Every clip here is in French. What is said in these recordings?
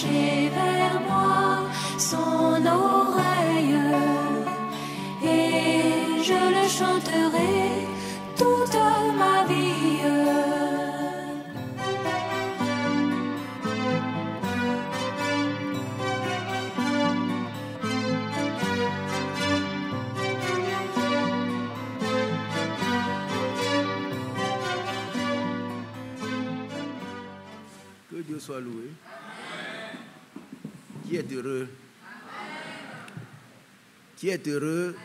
pencher vers moi son oreille, et je le chanterai toute ma vie. Que Dieu soit loué. Qui est heureux? Qui est heureux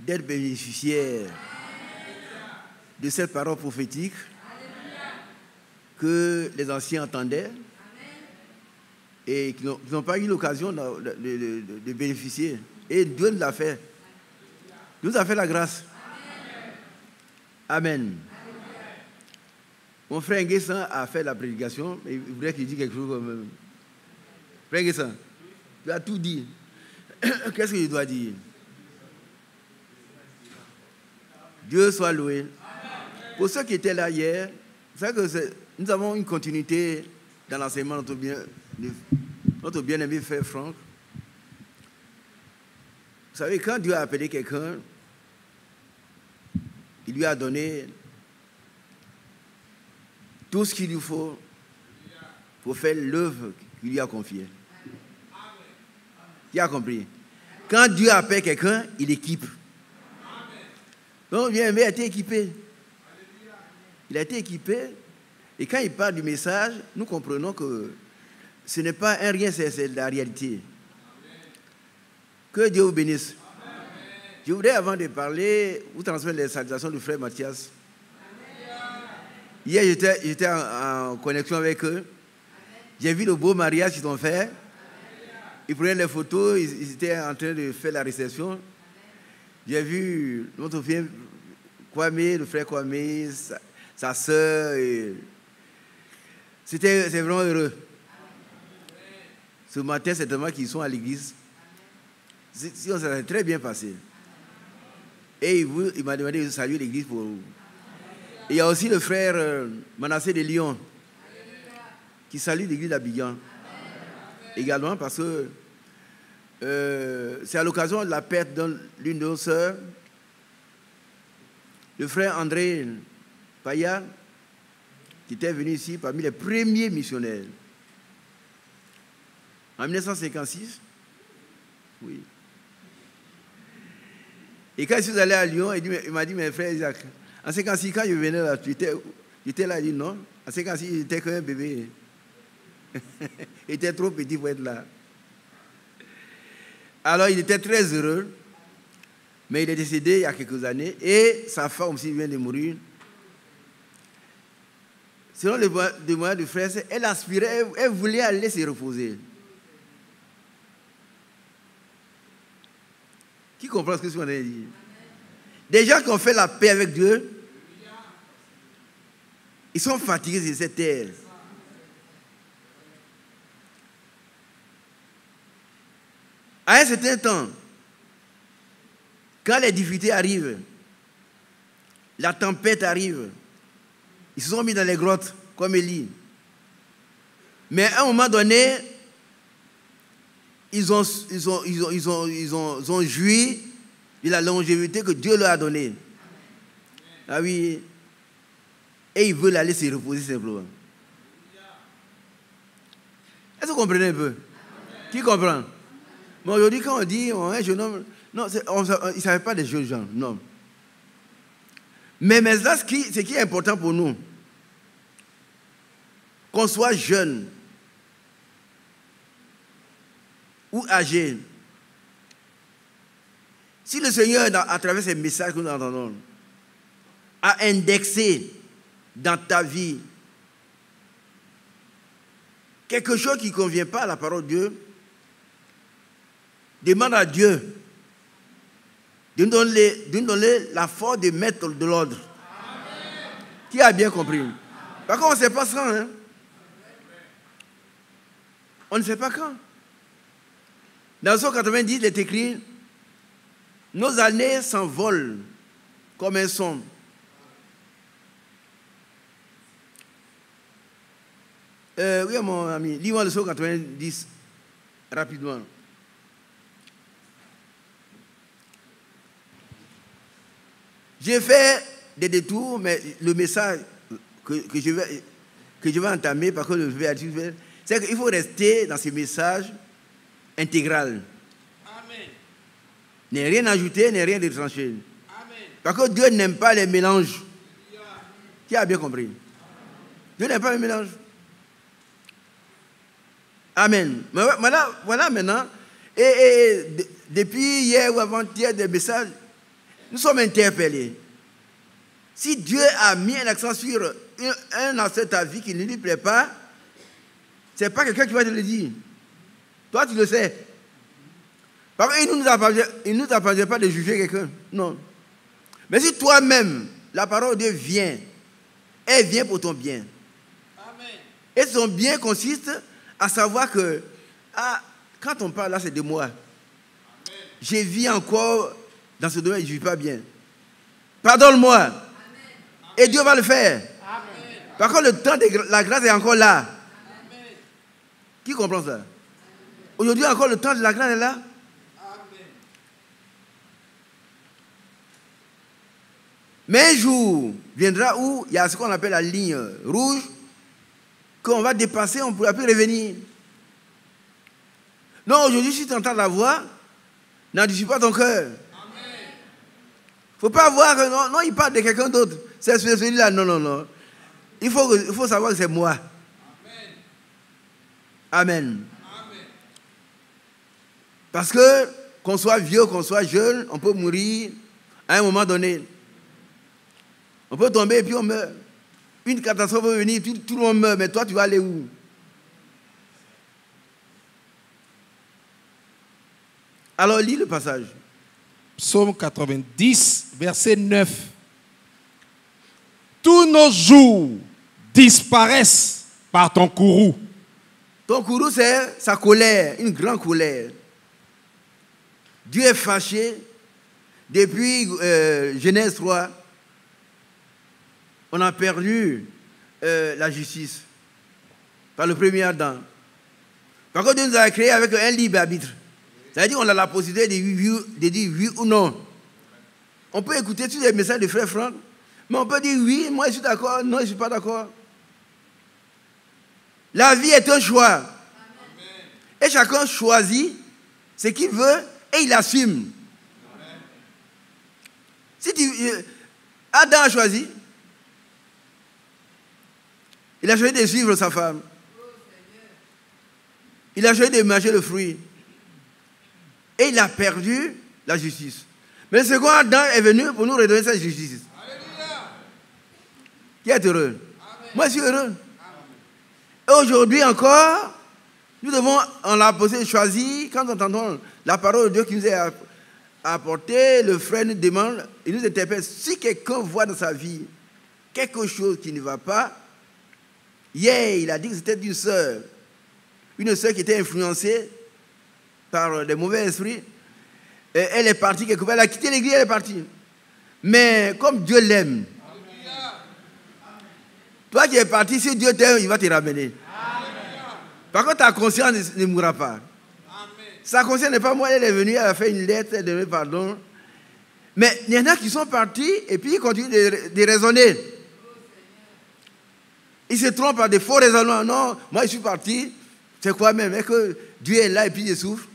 d'être bénéficiaire de cette parole prophétique que les anciens entendaient et qui n'ont pas eu l'occasion de bénéficier. Et Dieu nous l'a fait. Dieu nous a fait la grâce. Amen. Mon frère Nguessan a fait la prédication, mais il voudrait qu'il dise quelque chose comme... Frère Nguessan, tu as tout dit. Qu'est-ce que je dois dire? Dieu soit loué. Pour ceux qui étaient là hier, vous savez que nous avons une continuité dans l'enseignement de notre bien-aimé frère Franck. Vous savez, quand Dieu a appelé quelqu'un, il lui a donné tout ce qu'il lui faut pour faire l'œuvre qu'il lui a confiée. Qui a compris? Quand Dieu appelle quelqu'un, il équipe. Donc, bien-aimé a été équipé. Il a été équipé. Et quand il parle du message, nous comprenons que ce n'est pas un rien, c'est la réalité. Que Dieu vous bénisse. Je voudrais, avant de parler, vous transmettre les salutations du frère Mathias. Hier, j'étais en connexion avec eux. J'ai vu le beau mariage qu'ils ont fait. Ils prenaient les photos, ils étaient en train de faire la réception. J'ai vu notre frère Kwame, le frère Kwame, sa soeur. C'est vraiment heureux. Ce matin, c'est tellement qu'ils sont à l'église. Ça s'est très bien passé. Et il m'a demandé de saluer l'église pour vous. Et il y a aussi le frère Manassé de Lyon qui salue l'église d'Abidjan. Également parce que c'est à l'occasion de la perte d'une de nos sœurs, le frère André Payal, qui était venu ici parmi les premiers missionnaires. En 1956, oui. Et quand je suis allé à Lyon, il m'a dit, mes frères Isaac, en 1956, quand je venais là, j'étais là, il dit non. En 1956, j'étais qu'un bébé. Il était trop petit pour être là. Alors, il était très heureux, mais il est décédé il y a quelques années, et sa femme aussi vient de mourir. Selon le témoignage du frère, elle aspirait, elle voulait aller se reposer. Qui comprend ce que je suis en train de dire? Des gens qui ont fait la paix avec Dieu, ils sont fatigués de cette terre. À un certain temps, quand les difficultés arrivent, la tempête arrive, ils se sont mis dans les grottes, comme Élie. Mais à un moment donné, ils ont joui de la longévité que Dieu leur a donnée. Ah oui. Et ils veulent aller se reposer simplement. Est-ce que vous comprenez un peu? Qui comprend? Mais aujourd'hui, quand on dit un jeune homme, non, ils ne savaient pas des jeunes gens, non. Mais là, ce qui est important pour nous, qu'on soit jeune ou âgé, si le Seigneur, à travers ces messages que nous entendons, a indexé dans ta vie quelque chose qui ne convient pas à la parole de Dieu, demande à Dieu de nous donner la force de mettre de l'ordre. Qui a bien compris? Par contre, on ne sait pas ça. Hein? On ne sait pas quand. Dans le psaume 90, il est écrit: nos années s'envolent comme un son. Oui, mon ami, lis-moi le psaume 90 rapidement. J'ai fait des détours, mais le message que je vais entamer, parce que le béatitude, c'est qu'il faut rester dans ce message intégral. Amen. N'est rien ajouté, n'est rien retranché. Amen. Parce que Dieu n'aime pas les mélanges. Qui a bien compris? Dieu n'aime pas les mélanges. Amen. Mais voilà maintenant. Et depuis hier ou avant-hier, des messages, nous sommes interpellés. Si Dieu a mis un accent sur un aspect de ta vie qui ne lui plaît pas, ce n'est pas quelqu'un qui va te le dire. Toi, tu le sais. Parce qu'il ne nous appartient pas de juger quelqu'un. Non. Mais si toi-même, la parole de Dieu vient, elle vient pour ton bien. Amen. Et son bien consiste à savoir que, quand on parle là, c'est de moi. Amen. Je vis encore dans ce domaine, je ne vis pas bien. Pardonne-moi. Amen. Et Dieu va le faire. Amen. Parce que le temps de la grâce est encore là. Amen. Qui comprend ça? Aujourd'hui encore, le temps de la grâce est là. Amen. Mais un jour viendra où il y a ce qu'on appelle la ligne rouge, qu'on va dépasser, on ne pourra plus revenir. Non, aujourd'hui, si tu entends la voix, n'endurcis pas ton cœur. Il ne faut pas voir que non, il parle de quelqu'un d'autre. C'est celui-là. Non. Il faut savoir que c'est moi. Amen. Parce que, qu'on soit vieux, qu'on soit jeune, on peut mourir à un moment donné. On peut tomber et puis on meurt. Une catastrophe peut venir, tout le monde meurt, mais toi, tu vas aller où? Alors, lis le passage. Psaume 90, verset 9. Tous nos jours disparaissent par ton courroux. Ton courroux, c'est sa colère, une grande colère. Dieu est fâché. Depuis Genèse 3, on a perdu la justice par le premier Adam. Parce que Dieu nous a créés avec un libre arbitre. C'est-à-dire qu'on a la possibilité de dire oui ou non. On peut écouter tous les messages de frère Franck, mais on peut dire oui, moi je suis d'accord, non, je ne suis pas d'accord. La vie est un choix. Amen. Et chacun choisit ce qu'il veut et il assume. Amen. Si Adam a choisi, il a choisi de suivre sa femme. Il a choisi de manger le fruit. Et il a perdu la justice. Mais le second Adam est venu pour nous redonner cette justice. Alléluia. Qui est heureux? Amen. Moi, je suis heureux. Amen. Et aujourd'hui encore, nous devons en la poser choisir. Quand nous entendons la parole de Dieu qui nous est apportée, le frère nous demande, il nous interpelle. Si quelqu'un voit dans sa vie quelque chose qui ne va pas, hier, il a dit que c'était une sœur qui était influencée par des mauvais esprits. Et elle est partie quelque part, elle a quitté l'église, elle est partie. Mais comme Dieu l'aime, toi qui es parti, si Dieu t'aime, il va te ramener. Par contre, ta conscience ne mourra pas. Sa conscience n'est pas moi, elle est venue, elle a fait une lettre, elle a donné pardon. Mais il y en a qui sont partis et puis ils continuent de raisonner. Ils se trompent par des faux raisonnements. Non, moi je suis parti, c'est quoi même? Est-ce que Dieu est là et puis il souffre?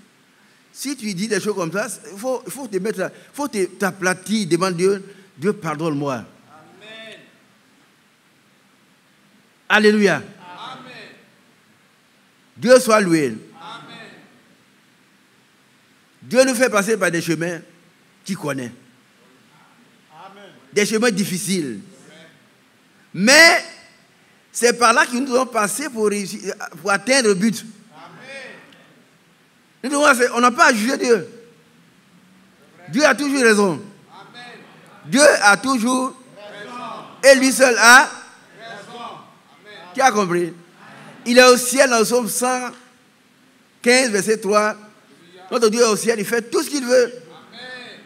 Si tu dis des choses comme ça, il faut te mettre là, il faut t'aplatir, demande Dieu pardonne-moi. Amen. Alléluia. Amen. Dieu soit loué. Amen. Dieu nous fait passer par des chemins qu'il connaît. Amen. Des chemins difficiles. Amen. Mais c'est par là que nous devons passer pour atteindre le but. On n'a pas à juger Dieu. Dieu a toujours raison. Amen. Dieu a toujours raison. Et lui seul a raison. Qui a compris? Amen. Il est au ciel dans le psaume 115, verset 3. Notre Dieu est au ciel, il fait tout ce qu'il veut. Amen.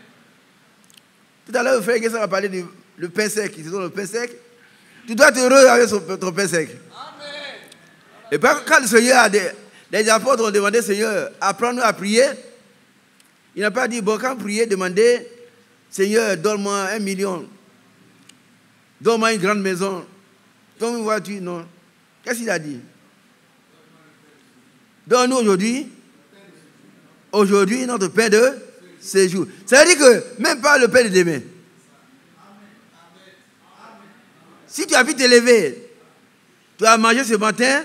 Tout à l'heure, le frère Guessa a parlé du pain sec. Le pain sec. Tu dois être heureux avec ton pain sec. Amen. Et quand le Seigneur, les apôtres ont demandé, Seigneur, apprends-nous à prier, il n'a pas dit, bon, quand prier, demandez, Seigneur, donne-moi 1 million, donne-moi une grande maison, donne-moi une voiture, non. Qu'est-ce qu'il a dit? Donne-nous aujourd'hui notre pain de ce jour. Ça veut dire que même pas le pain de demain. Si tu as pu te lever, tu as mangé ce matin,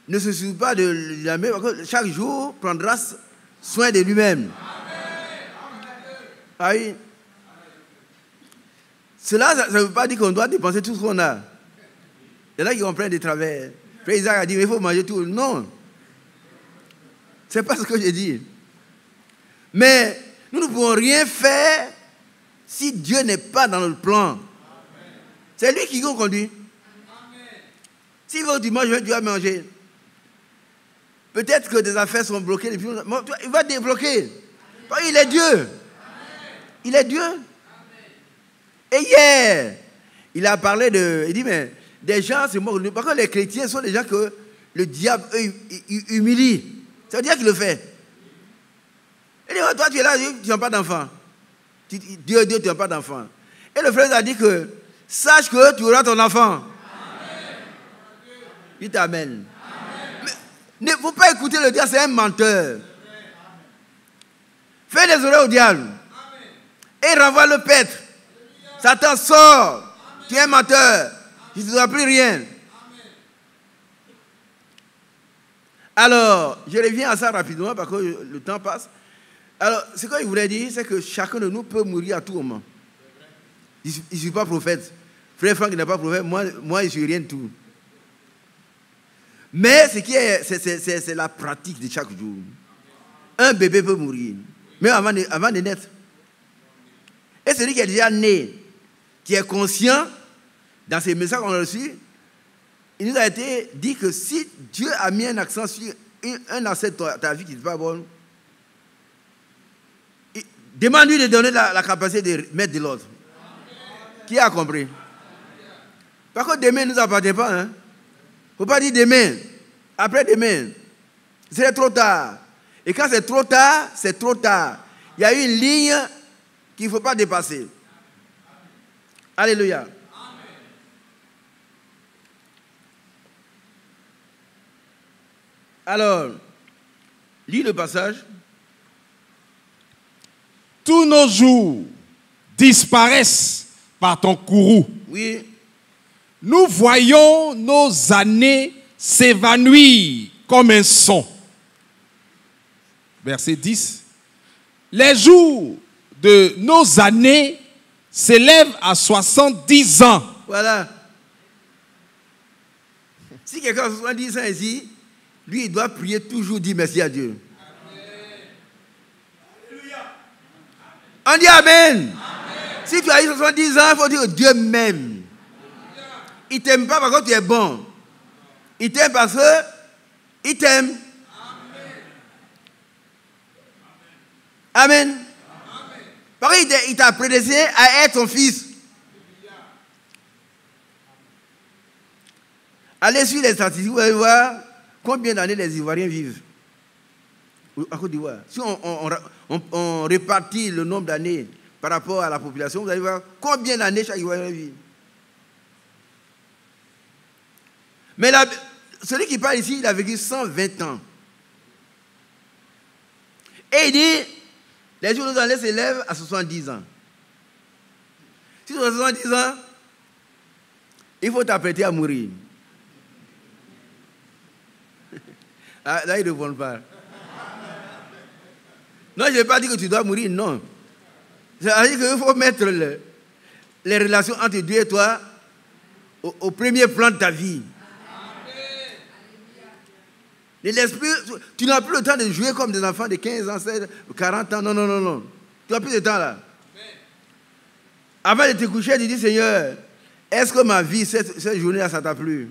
ne se soucie pas de la même, parce que chaque jour prendra soin de lui-même. Ah oui. Cela, ça ne veut pas dire qu'on doit dépenser tout ce qu'on a. Il y en a qui comprennent des travers. Frère Isaac a dit, mais il faut manger tout. Non. Ce n'est pas ce que j'ai dit. Mais nous ne pouvons rien faire si Dieu n'est pas dans notre plan. C'est lui qui nous conduit. S'il veut que tu manges, tu vas manger. Peut-être que des affaires sont bloquées depuis longtemps. Il va débloquer. Parce qu'il est Dieu. Il est Dieu. Et hier, il a parlé de... Il dit, mais des gens, c'est moi. Parce que les chrétiens sont des gens que le diable humilie. Ça veut dire qu'il le fait. Il dit, toi, tu es là, tu n'as pas d'enfant. Dieu, tu n'as pas d'enfant. Et le frère a dit que, sache que tu auras ton enfant. Amen. Il t'amène. Il ne faut pas écouter le diable, c'est un menteur. Fais des oreilles au diable. Et renvoie le pêtre. Satan sort. Tu es un menteur. Tu ne dois plus rien. Alors, je reviens à ça rapidement parce que le temps passe. Alors, ce qu'il voulait dire, c'est que chacun de nous peut mourir à tout moment. Je ne suis pas prophète. Frère Franck n'est pas prophète. Moi, je ne suis rien de tout. Mais ce qui est, c'est la pratique de chaque jour. Un bébé peut mourir, même avant de naître. Et celui qui est déjà né, qui est conscient, dans ces messages qu'on a reçus, il nous a été dit que si Dieu a mis un accent sur un aspect de ta vie qui n'est pas bon, demande-lui de donner la capacité de mettre de l'ordre. Qui a compris? Parce que demain ne nous appartient pas. Il ne faut pas dire demain, après-demain. C'est trop tard. Et quand c'est trop tard, c'est trop tard. Il y a une ligne qu'il ne faut pas dépasser. Alléluia. Alors, lis le passage. Tous nos jours disparaissent par ton courroux. Oui. Nous voyons nos années s'évanouir comme un son. Verset 10. Les jours de nos années s'élèvent à 70 ans. Voilà. Si quelqu'un a 70 ans ici, lui, il doit prier toujours, dire merci à Dieu. Amen. On dit Amen. Amen. Si tu as eu 70 ans, il faut dire Dieu m'aime. Il ne t'aime pas parce que tu es bon. Il t'aime parce qu'il t'aime. Amen. Amen. Parce qu'il t'a prédestiné à être son fils. Allez sur les statistiques, vous allez voir combien d'années les Ivoiriens vivent à Côte d'Ivoire. Si on répartit le nombre d'années par rapport à la population, vous allez voir combien d'années chaque Ivoirien vit. Mais celui qui parle ici, il a vécu 120 ans. Et il dit, les jours de nos années s'élèvent à 70 ans. Si tu as 70 ans, il faut t'apprêter à mourir. Ah, là, il ne répond pas. Non, je n'ai pas dit que tu dois mourir, non. C'est-à-dire qu'il faut mettre les relations entre Dieu et toi au premier plan de ta vie. L'esprit, tu n'as plus le temps de jouer comme des enfants de 15 ans, 16, 40 ans. Non, non, non, non. Tu n'as plus de temps là. Avant de te coucher, tu dis, Seigneur, est-ce que ma vie, cette journée-là, ça t'a plu?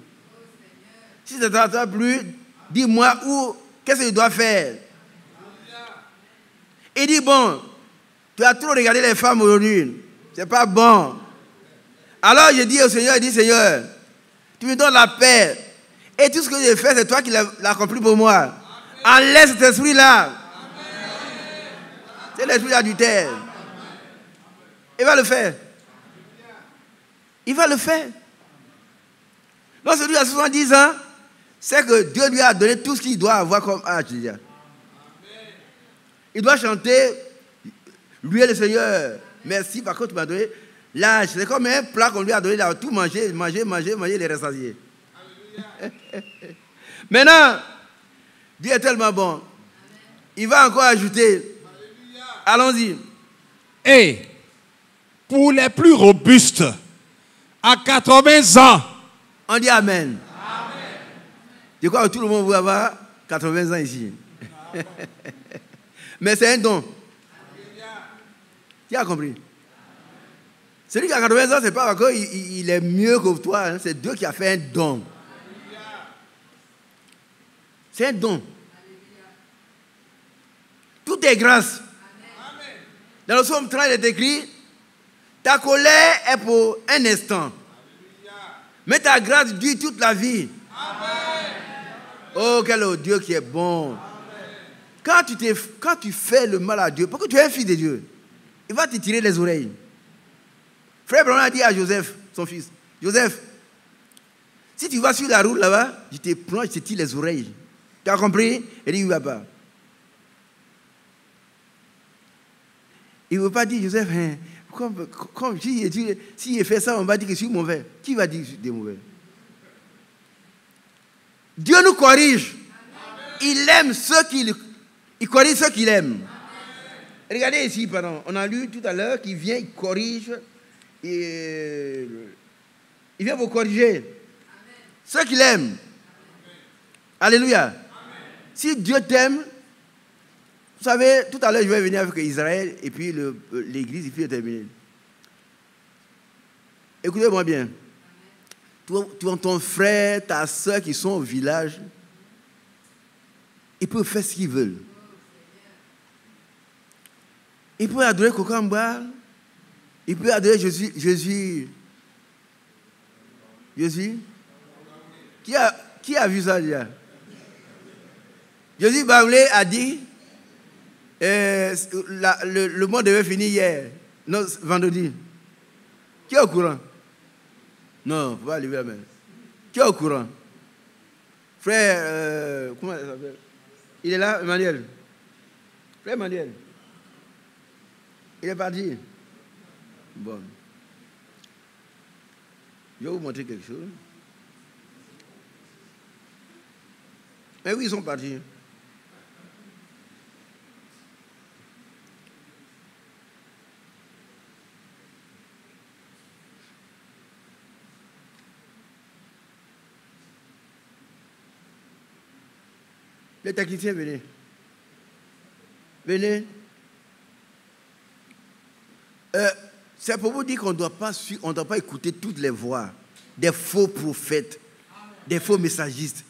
Si ça ne t'a plu, dis-moi qu'est-ce que je dois faire? Il dit, bon, tu as trop regardé les femmes aujourd'hui. C'est pas bon. Alors je dis au Seigneur, il dit, Seigneur, tu me donnes la paix. Et tout ce que j'ai fait, c'est toi qui l'as accompli pour moi. Enlève cet esprit-là. C'est l'esprit d'adultère. Il va le faire. Il va le faire. Donc celui à 70 ans, c'est que Dieu lui a donné tout ce qu'il doit avoir comme âge. Il doit chanter, louer le Seigneur. Merci, par contre, tu m'as donné l'âge. C'est comme un plat qu'on lui a donné, il a tout mangé, les rassasier. Maintenant, Dieu est tellement bon. Il va encore ajouter. Allons-y. Et pour les plus robustes, à 80 ans, on dit Amen. Je crois que tout le monde veut avoir 80 ans ici. Mais c'est un don. Tu as compris? Celui qui a 80 ans, ce n'est pas parce qu'il est mieux que toi. Hein. C'est Dieu qui a fait un don. C'est un don. Tout est grâce. Dans le psaume 30, il est écrit, ta colère est pour un instant. Mais ta grâce dure toute la vie. Oh, quel Dieu qui est bon. Quand tu fais le mal à Dieu, parce que tu es un fils de Dieu, il va te tirer les oreilles. Frère Branham a dit à Joseph, son fils, Joseph, si tu vas sur la route là-bas, je te prends, je te tire les oreilles. Tu as compris? Il dit, oui, papa. Il ne veut pas dire, Joseph, hein, comme si il fait ça, on va dire que je suis mauvais. Qui va dire que je suis mauvais? Dieu nous corrige. Il aime ceux il corrige ceux qu'il aime. Regardez ici, pardon. On a lu tout à l'heure qu'il vient, il corrige. Il vient vous corriger. Ceux qu'il aime. Alléluia. Si Dieu t'aime, vous savez, tout à l'heure, je vais venir avec Israël et puis l'église, il faut terminer. Écoutez-moi bien. Ton frère, ta soeur qui sont au village, ils peuvent faire ce qu'ils veulent. Ils peuvent adorer Kokamba. Ils peuvent adorer Jésus. Qui a vu ça déjà? Jésus Baoulé a dit le monde devait finir hier, non, vendredi. Qui est au courant? Non, il ne faut pas lever la main. Qui est au courant? Frère, comment il s'appelle? Il est là, Emmanuel. Frère Emmanuel. Il est parti. Bon. Je vais vous montrer quelque chose. Mais oui, ils sont partis. Les techniciens, venez. Venez. C'est pour vous dire qu'on ne doit pas écouter toutes les voix des faux prophètes, des faux messagistes.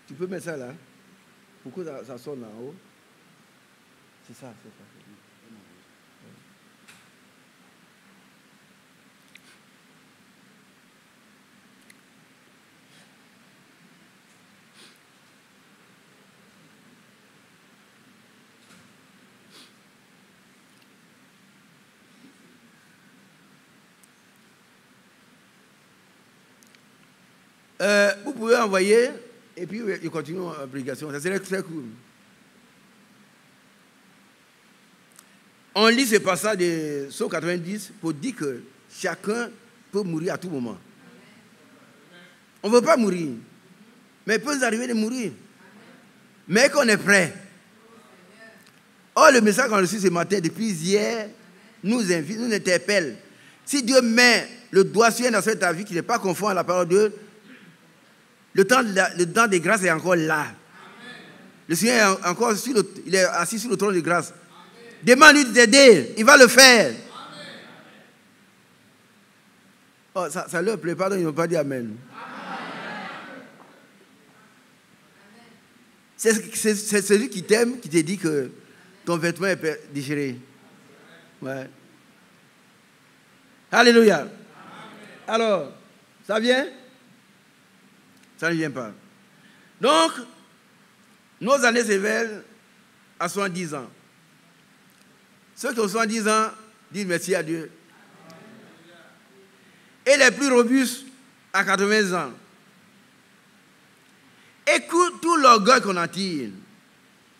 Tu peux mettre ça là? Pourquoi ça sonne en haut? C'est ça, c'est ça. Vous pouvez envoyer et puis il continue en application. Ça serait très cool. On lit ce passage de Psaume 90 pour dire que chacun peut mourir à tout moment. On ne veut pas mourir, mais il peut nous arriver de mourir. Mais qu'on est prêt. Or, le message qu'on a reçu ce matin, depuis hier, nous invite, nous interpelle. Si Dieu met le doigt sur un aspect de ta vie qui n'est pas conforme à la parole de Dieu, le temps de grâce est encore là. Amen. Le Seigneur est encore il est assis sur le trône de grâce. Demande-lui de t'aider, il va le faire. Amen. Oh, ça leur plaît, pardon, ils n'ont pas dit Amen. C'est celui qui t'aime qui te dit que ton vêtement est déchiré. Ouais. Alléluia. Amen. Alors, ça vient? Ça ne vient pas. Donc, nos années s'éveillent à 70 ans. Ceux qui ont 70 ans disent merci à Dieu. Et les plus robustes à 80 ans. Écoute tout l'orgueil qu'on attire.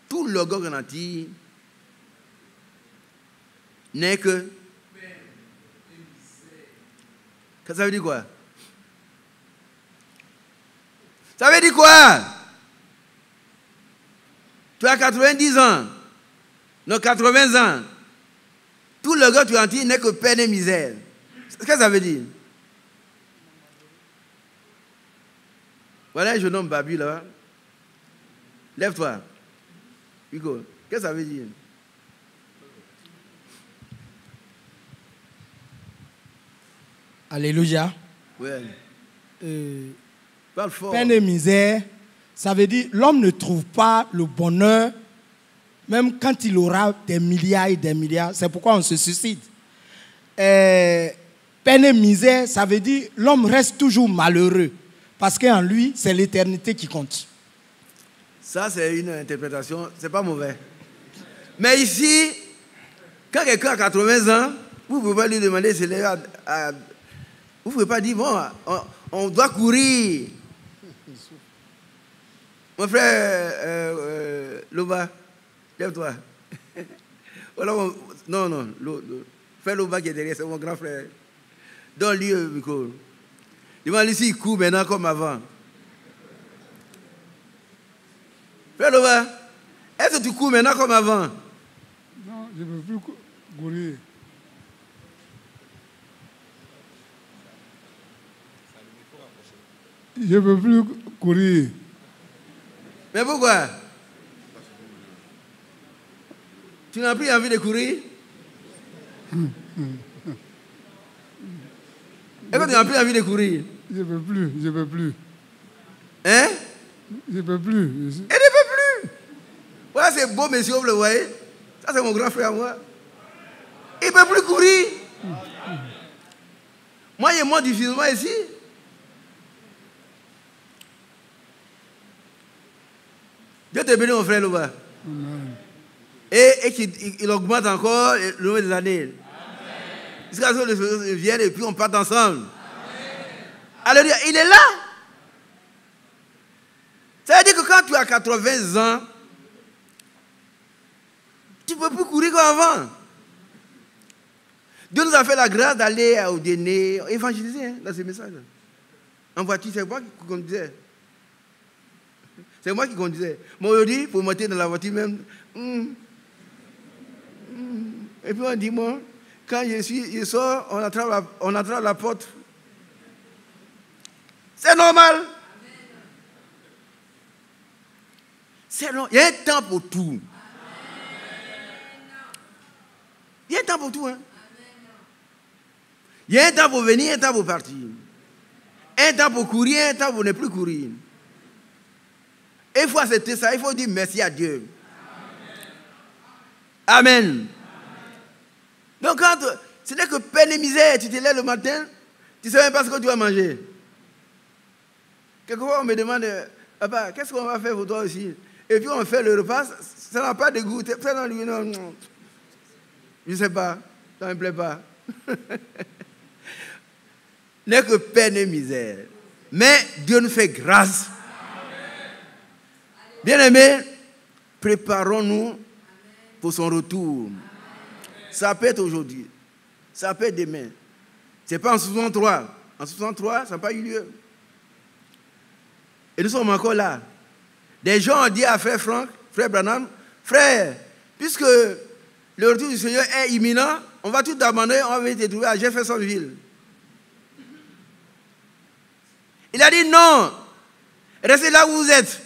Tout l'orgueil qu'on attire n'est que... Ça veut dire quoi? Ça veut dire quoi? Tu as 90 ans, non 80 ans. Tout le gars que tu attires n'est que peine et misère. Qu'est-ce que ça veut dire? Voilà un jeune homme babu là. Lève-toi. Hugo, qu'est-ce que ça veut dire? Alléluia. Ouais. Parle fort. Peine et misère, ça veut dire l'homme ne trouve pas le bonheur, même quand il aura des milliards et des milliards. C'est pourquoi on se suicide. Peine et misère, ça veut dire l'homme reste toujours malheureux. Parce qu'en lui, c'est l'éternité qui compte. Ça, c'est une interprétation, c'est pas mauvais. Mais ici, quand quelqu'un a 80 ans, vous ne pouvez pas lui demander, vous ne pouvez pas dire, bon, on doit courir. Mon frère Loba, lève-toi. Non, frère Loba qui est derrière, c'est mon grand frère. Donne-lui le micro. Demande-lui s'il court maintenant comme avant. Frère Loba, est-ce que tu cours maintenant comme avant? Non, je ne peux plus courir. Je ne peux plus courir. Mais pourquoi? Tu n'as plus envie de courir? Est-ce que tu n'as plus envie de courir? Je ne peux plus. Hein? Je ne peux plus. Il ne peut plus. Voilà, c'est beau, monsieur, vous le voyez? Ça, c'est mon grand frère, moi. Il ne peut plus courir. Moi, il monte difficilement ici. Dieu te bénisse, mon frère, là-bas. Et qu'il augmente encore le nombre des années. Jusqu'à ce que les choses viennent et puis on parte ensemble. Alléluia, il est là. Ça veut dire que quand tu as 80 ans, tu ne peux plus courir comme avant. Dieu nous a fait la grâce d'aller au dîner, évangéliser dans ce message. En voiture, c'est moi qui conduisais. C'est moi qui conduisais. Moi, aujourd'hui, pour monter dans la voiture même. Et puis on dit, moi, quand je sors, on attrape la porte. C'est normal. C'est normal. Il y a un temps pour tout. Il y a un temps pour tout. Hein? Il y a un temps pour venir, un temps pour partir. Un temps pour courir, un temps pour ne plus courir. Et il faut accepter ça, il faut dire merci à Dieu. Amen. Donc quand ce n'est que peine et misère, tu te lèves le matin, tu ne sais même pas ce que tu vas manger. Quelquefois on me demande, papa, qu'est-ce qu'on va faire pour toi aussi? Et puis on fait le repas, ça n'a pas de goût. Non, je ne sais pas, ça ne me plaît pas. N'est que peine et misère. Mais Dieu nous fait grâce. Bien-aimés, préparons-nous pour son retour. Ça peut être aujourd'hui, ça peut être demain. Ce n'est pas en 63. En 63, ça n'a pas eu lieu. Et nous sommes encore là. Des gens ont dit à frère Franck, frère Branham, frère, puisque le retour du Seigneur est imminent, on va tout abandonner, on va venir te trouver à Jeffersonville. Il a dit non, restez là où vous êtes.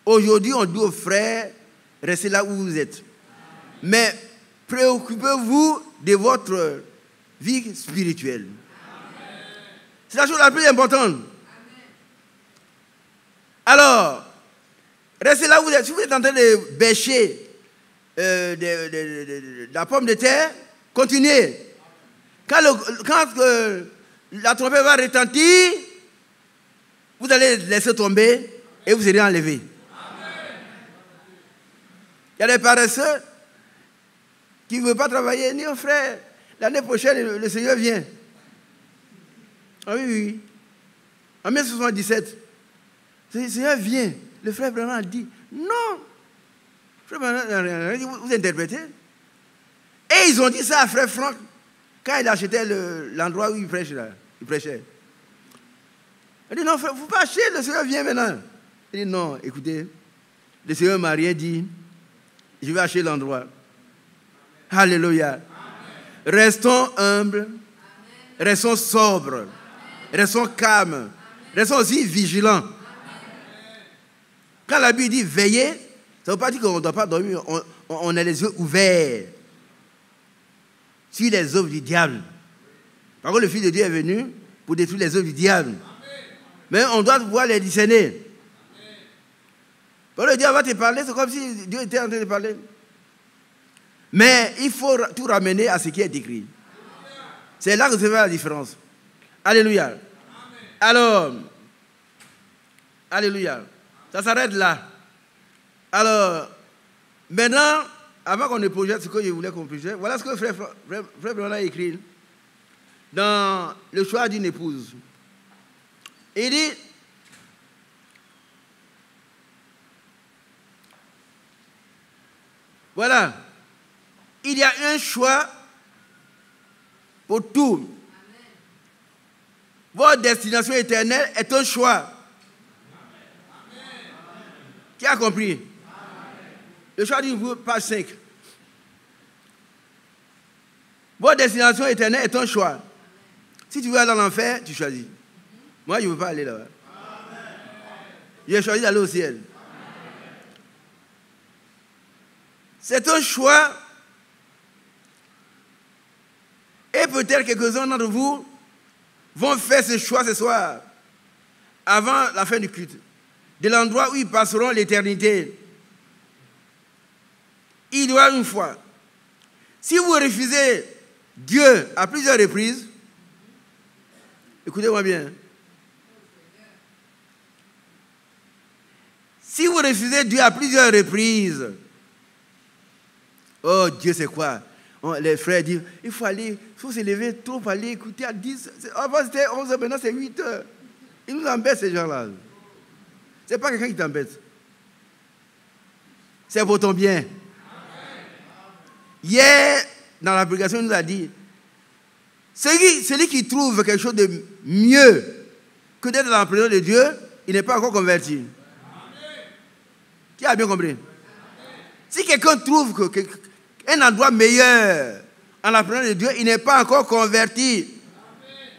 Aujourd'hui, on dit aux frères, restez là où vous êtes. Mais préoccupez-vous de votre vie spirituelle. C'est la chose la plus importante. Alors, restez là où vous êtes. Si vous êtes en train de bêcher de la pomme de terre, continuez. Quand la trompette va retentir, vous allez laisser tomber et vous serez enlevé. Il y a des paresseux qui ne veulent pas travailler. Ni un frère, l'année prochaine, le Seigneur vient. Ah oui, oui. En 1977, le Seigneur vient. Le frère Branham dit, non. Frère Branham, vous interprétez. Et ils ont dit ça à frère Franck quand il achetait l'endroit où il prêchait. Il dit, non, frère, il ne faut pas acheter, le Seigneur vient maintenant. Il dit, non, écoutez, le Seigneur m'a rien dit. Je vais acheter l'endroit. Alléluia. Amen. Restons humbles. Amen. Restons sobres. Amen. Restons calmes. Amen. Restons aussi vigilants. Amen. Quand la Bible dit veiller, ça ne veut pas dire qu'on ne doit pas dormir. On a les yeux ouverts sur les œuvres du diable. Par contre, le Fils de Dieu est venu pour détruire les œuvres du diable. Amen. Mais on doit pouvoir les discerner. Quand le diable va te parler, c'est comme si Dieu était en train de parler. Mais il faut tout ramener à ce qui est écrit. C'est là que se fait la différence. Alléluia. Amen. Alors, alléluia. Ça s'arrête là. Alors, maintenant, avant qu'on ne projette ce que je voulais qu'on projette, voilà ce que frère Branham a écrit dans le choix d'une épouse. Il dit, voilà, il y a un choix pour tout. Votre destination éternelle est un choix. Qui a compris? Le choix du page 5. Votre destination éternelle est un choix. Si tu veux aller dans l'enfer, tu choisis. Moi, je ne veux pas aller là-bas. J'ai choisi d'aller au ciel. C'est un choix. Et peut-être quelques-uns d'entre vous vont faire ce choix ce soir, avant la fin du culte, de l'endroit où ils passeront l'éternité. Il doit une fois. Si vous refusez Dieu à plusieurs reprises, écoutez-moi bien. Si vous refusez Dieu à plusieurs reprises, oh, Dieu, c'est quoi? Les frères disent, il faut se lever tôt pour aller écouter à 10. Avant, c'était 11 h, maintenant, c'est 8 h. Ils nous embêtent, ces gens-là. Ce n'est pas quelqu'un qui t'embête. C'est pour ton bien. Amen. Hier, dans la prédication, il nous a dit, celui qui trouve quelque chose de mieux que d'être dans la présence de Dieu, il n'est pas encore converti. Amen. Qui a bien compris? Amen. Si quelqu'un trouve un endroit meilleur en la présence de Dieu, il n'est pas encore converti. Amen.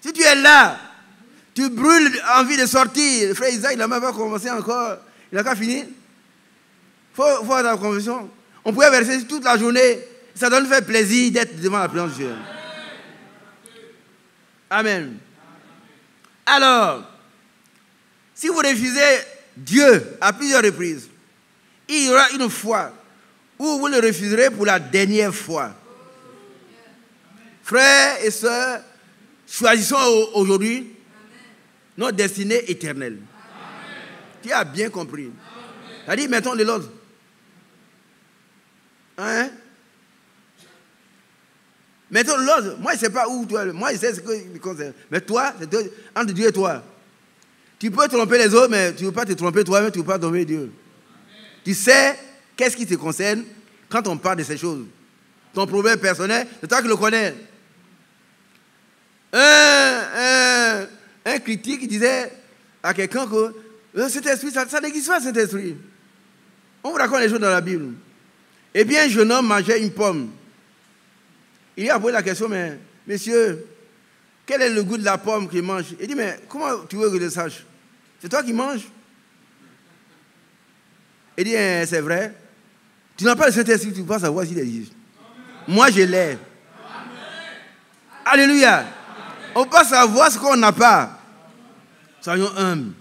Si tu es là, tu brûles envie de sortir. Le frère Isaac, il n'a même pas commencé encore. Il n'a pas fini. Il faut avoir la conversion. On pouvait verser toute la journée. Ça doit nous faire plaisir d'être devant la présence de Dieu. Amen. Alors, si vous refusez Dieu à plusieurs reprises, il y aura une fois où vous le refuserez pour la dernière fois. Frères et sœurs, choisissons aujourd'hui notre destinée éternelle. Qui a bien compris? C'est-à-dire, mettons de l'autre. Hein? Mettons l'autre. Moi, je ne sais pas où toi. Moi, je sais ce que me concerne. Mais toi, c'est entre Dieu et toi. Tu peux tromper les autres, mais tu ne veux pas te tromper toi-même, tu ne veux pas tromper Dieu. Tu sais qu'est-ce qui te concerne quand on parle de ces choses. Ton problème personnel, c'est toi qui le connais. Un critique disait à quelqu'un que cet esprit, ça n'existe pas, cet esprit. On vous raconte les choses dans la Bible. Eh bien, un jeune homme mangeait une pomme. Il a posé la question, mais monsieur, quel est le goût de la pomme qu'il mange? Il dit, mais comment tu veux que je le sache? C'est toi qui manges? Il dit, c'est vrai. Tu n'as pas le Saint-Esprit, tu ne peux pas savoir s'il existe. Moi, je l'ai. Amen. Alléluia. Amen. On peut pas savoir ce qu'on n'a pas. Soyons humbles. Amen.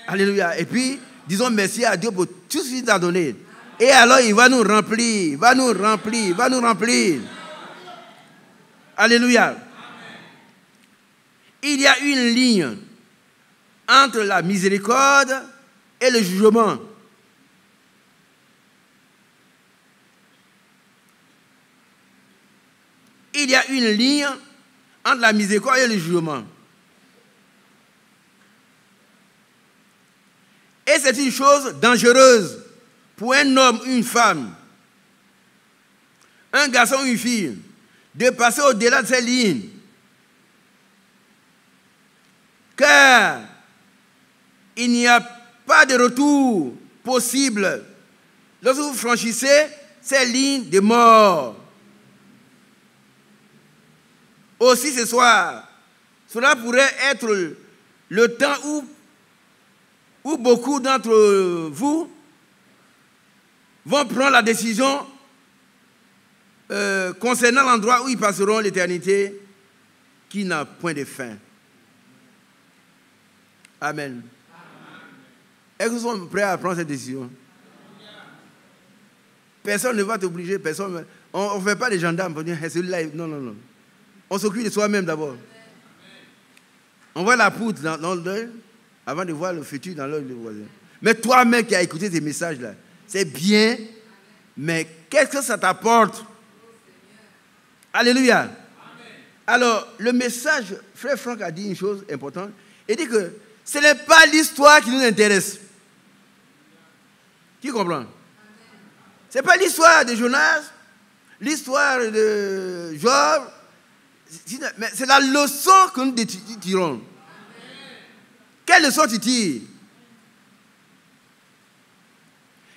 Alléluia. Et puis, disons merci à Dieu pour tout ce qu'il nous a donné. Et alors, il va nous remplir, va nous remplir. Alléluia. Amen. il y a une ligne entre la miséricorde et le jugement. Il y a une ligne entre la miséricorde et le jugement. Et c'est une chose dangereuse pour un homme ou une femme, un garçon ou une fille, de passer au-delà de ces lignes. Car il n'y a pas de retour possible lorsque vous franchissez ces lignes de mort. Aussi ce soir, cela pourrait être le temps où beaucoup d'entre vous vont prendre la décision concernant l'endroit où ils passeront l'éternité qui n'a point de fin. Amen. Est-ce que vous êtes prêts à prendre cette décision? Personne ne va t'obliger, personne. On ne fait pas des gendarmes pour dire celui-là. Non, non, non. On s'occupe de soi-même d'abord. On voit la poutre dans l'œil avant de voir le futur dans l'œil du voisin. Mais toi-même qui as écouté ces messages-là, c'est bien, mais qu'est-ce que ça t'apporte? Alléluia. Amen. Alors, le message, frère Franck a dit une chose importante. Il dit que ce n'est pas l'histoire qui nous intéresse. Qui comprend? Ce n'est pas l'histoire de Jonas, l'histoire de Job, mais c'est la leçon que nous tirons. Quelle leçon tu tires?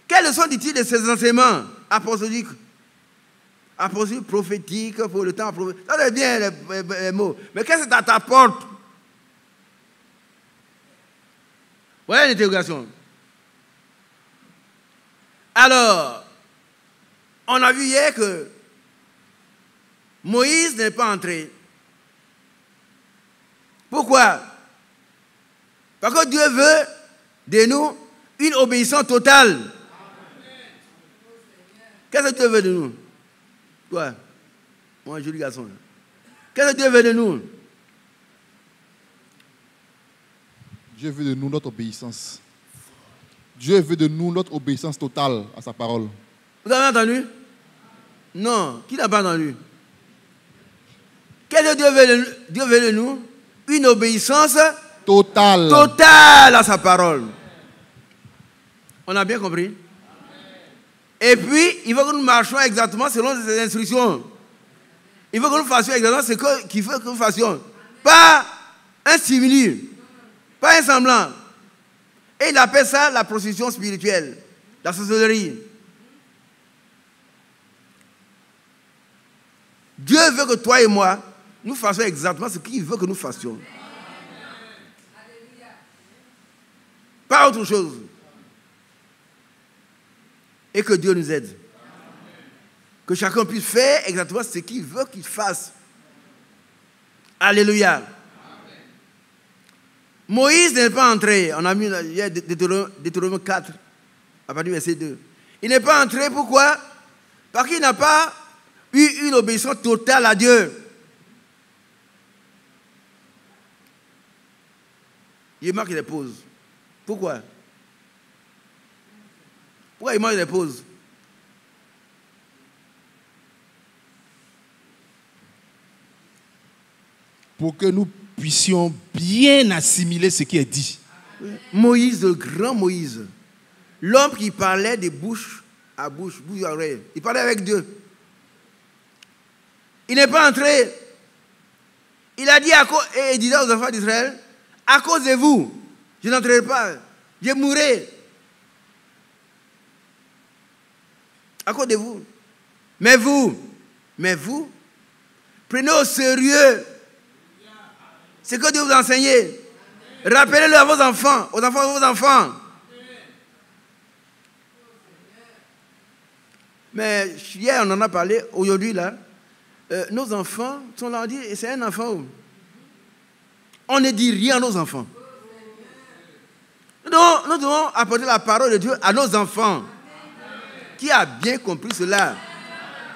Quelle leçon tu tires de ces enseignements apostoliques, prophétiques pour le temps prophétique? Ça c'est bien les mots. Mais qu'est-ce que ça t'apporte? Voilà l'interrogation. Alors, on a vu hier que Moïse n'est pas entré. Pourquoi? Parce que Dieu veut de nous une obéissance totale. Qu'est-ce que Dieu veut de nous? Toi, moi, joli garçon. Qu'est-ce que Dieu veut de nous? Dieu veut de nous notre obéissance. Dieu veut de nous notre obéissance totale à sa parole. Vous avez entendu? Non. Qui n'a pas entendu? Qu'est-ce que Dieu veut de nous? Une obéissance totale. Totale à sa parole. On a bien compris? Et puis, il veut que nous marchions exactement selon ses instructions. Il veut que nous fassions exactement ce qu'il veut que nous fassions. Pas un simili, pas un semblant. Et il appelle ça la prostitution spirituelle, la sorcellerie. Dieu veut que toi et moi, nous fassions exactement ce qu'il veut que nous fassions. Pas autre chose. Et que Dieu nous aide. Que chacun puisse faire exactement ce qu'il veut qu'il fasse. Alléluia. Moïse n'est pas entré. On a mis hier Deutéronome 4, à partir du verset 2. Il n'est pas entré, pourquoi? Parce qu'il n'a pas eu une obéissance totale à Dieu. Il marque les pauses. Pourquoi? Pourquoi il marque les pauses? Pour que nous puissions bien assimiler ce qui est dit. Moïse, le grand Moïse, l'homme qui parlait de bouche à bouche, bouche à oreille, il parlait avec Dieu. Il n'est pas entré. Il a dit et il disait aux enfants d'Israël, à cause de vous, je n'entrerai pas, je mourrai. À cause de vous. Mais vous, prenez au sérieux ce que Dieu vous a enseigné. Rappelez-le à vos enfants, aux enfants de vos enfants. Mais hier, on en a parlé, aujourd'hui, là, nos enfants sont là, on dit, c'est un enfant. On ne dit rien à nos enfants. Nous devons apporter la parole de Dieu à nos enfants. Qui a bien compris cela?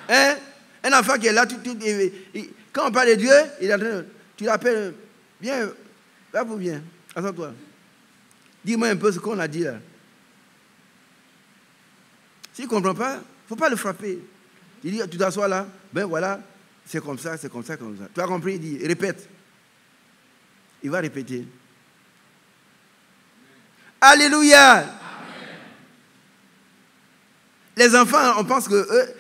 Hein? Un enfant qui est là, quand on parle de Dieu, il est en train de, tu l'appelles, Viens, va pour bien. Attends-toi. Dis-moi un peu ce qu'on a dit là. S'il ne comprend pas, il ne faut pas le frapper. Il dit, tu t'assois là, ben voilà, c'est comme ça, c'est comme ça, comme ça. Tu as compris? Il dit, répète. Il va répéter. Alléluia. Amen. Les enfants, on pense que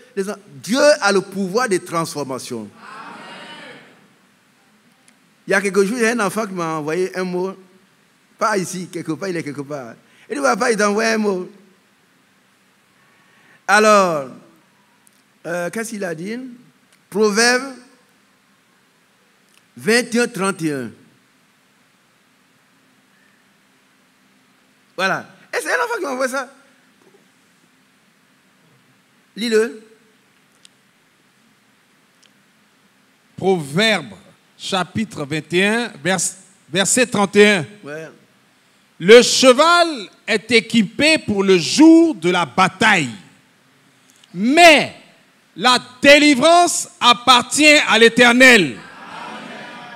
Dieu a le pouvoir de transformation. Amen. Il y a quelques jours, il y a un enfant qui m'a envoyé un mot. Pas ici, quelque part, il est quelque part. Il dit, papa, il t'a envoyé un mot. Alors, qu'est-ce qu'il a dit? Proverbe 21, 31. Voilà. Et c'est un enfant qui m'a envoyé ça. Lis-le. Proverbe, chapitre 21, verset 31. Ouais. Le cheval est équipé pour le jour de la bataille, mais la délivrance appartient à l'Éternel.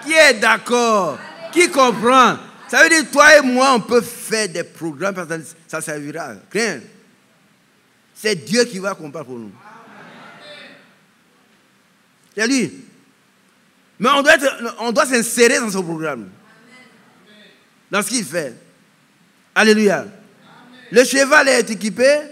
Qui est d'accord? Qui comprend? Ça veut dire, toi et moi, on peut faire des programmes, parce que ça servira. Rien. C'est Dieu qui va combattre pour nous. C'est lui. Mais on doit s'insérer dans son programme. Dans ce qu'il fait. Alléluia. Amen. Le cheval est équipé.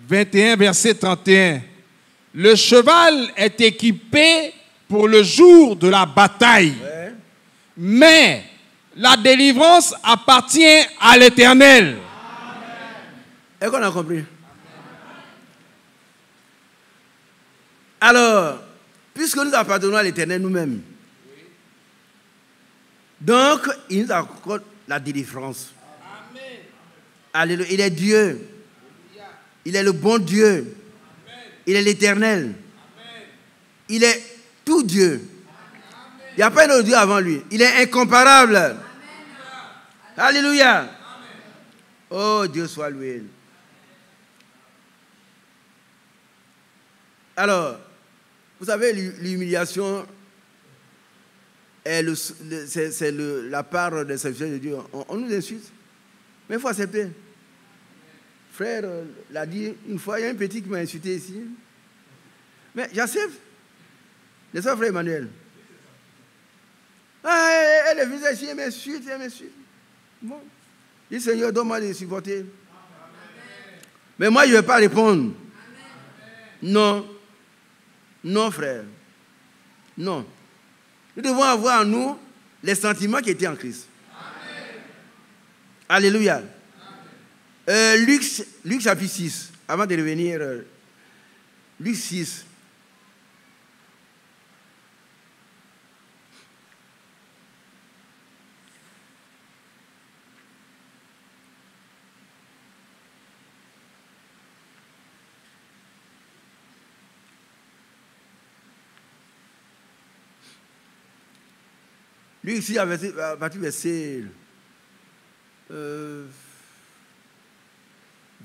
« 21, verset 31. Le cheval est équipé pour le jour de la bataille, ouais. Mais la délivrance appartient à l'Éternel. » Est-ce qu'on a compris? Alors, puisque nous appartenons à l'Éternel nous-mêmes, donc il nous accorde la délivrance. Amen. Alléluia. Il est Dieu. Il est le bon Dieu. Amen. Il est l'Éternel. Amen. Il est tout Dieu. Amen. Il n'y a pas un autre Dieu avant lui. Il est incomparable. Amen. Alléluia. Amen. Oh, Dieu soit loué. Alors, vous savez, l'humiliation c'est la part des serviteurs de Dieu. On nous insulte, mais il faut accepter. Frère l'a dit une fois, il y a un petit qui m'a insulté ici. Mais j'accepte. N'est-ce pas, frère Emmanuel? Ah, elle est venue ici, elle m'insulte, elle m'insulte. Bon. Je dis, Seigneur, donne-moi de supporter. Amen. Mais moi, je ne vais pas répondre. Amen. Non. Non, frère. Non. Nous devons avoir en nous les sentiments qui étaient en Christ. Amen. Alléluia. Luc chapitre 6, avant de revenir, Luc 6. Luc 6, à partir du verset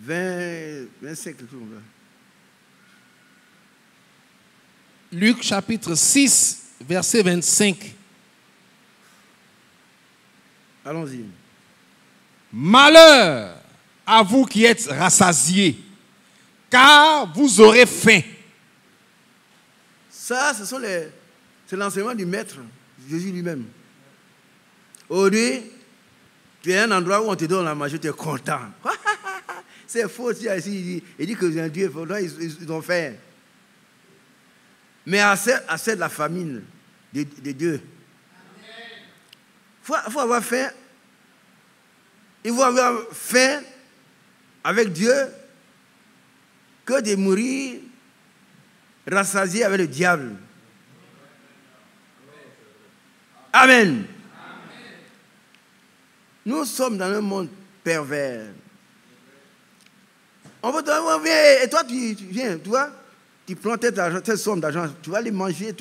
20, 25, quelque chose. Luc chapitre 6, verset 25. Allons-y. Malheur à vous qui êtes rassasiés, car vous aurez faim. Ça, c'est l'enseignement du Maître, Jésus lui-même. Aujourd'hui, tu es à un endroit où on te donne la manger, tu es content. C'est faux, il dit que c'est un Dieu, ils ont faim. Mais à cette la famine de Dieu. Il faut avoir faim. Il faut avoir faim avec Dieu que de mourir rassasié avec le diable. Amen. Nous sommes dans un monde pervers. On va te dire, et toi, tu viens, tu vois, tu prends cette somme d'argent, tu vas les manger,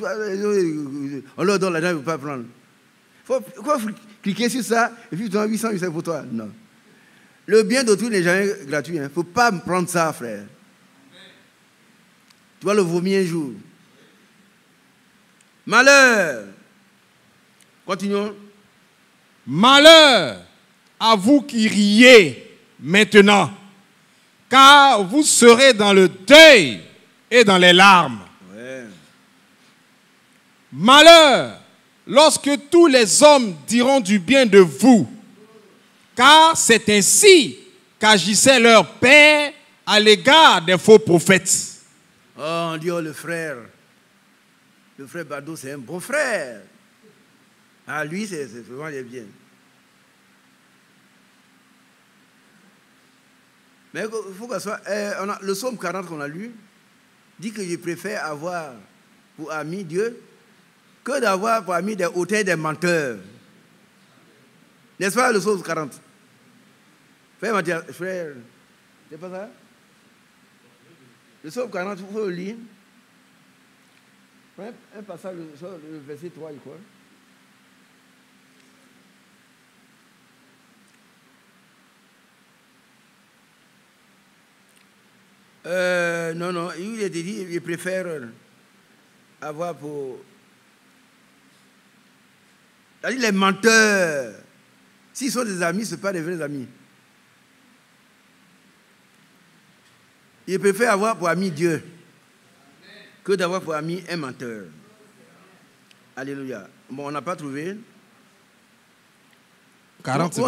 on leur donne l'argent, ils ne peuvent pas prendre. Il faut cliquer sur ça, et puis tu as 800 pour toi. Non. Le bien d'autrui n'est jamais gratuit. Il ne faut pas me prendre ça, frère. Tu vas le vomir un jour. Malheur. Continuons. Malheur à vous qui riez maintenant, car vous serez dans le deuil et dans les larmes. Ouais. Malheur lorsque tous les hommes diront du bien de vous, car c'est ainsi qu'agissait leur père à l'égard des faux prophètes. Oh, on dit, oh, le frère Bado, c'est un bon frère. Ah, lui, c'est vraiment bien. Mais il faut qu'on soit... le psaume 40 qu'on a lu dit que je préfère avoir pour ami Dieu que d'avoir pour ami des hautains, des menteurs. N'est-ce pas le psaume 40? Frère, c'est pas ça? Le psaume 40, il faut le lire. Un passage, le verset 3, je crois. Non, il a dit, il préfère avoir pour... C'est-à-dire les menteurs. S'ils sont des amis, ce ne sont pas des vrais amis. Il préfère avoir pour ami Dieu que d'avoir pour ami un menteur. Alléluia. Bon, on n'a pas trouvé. 40,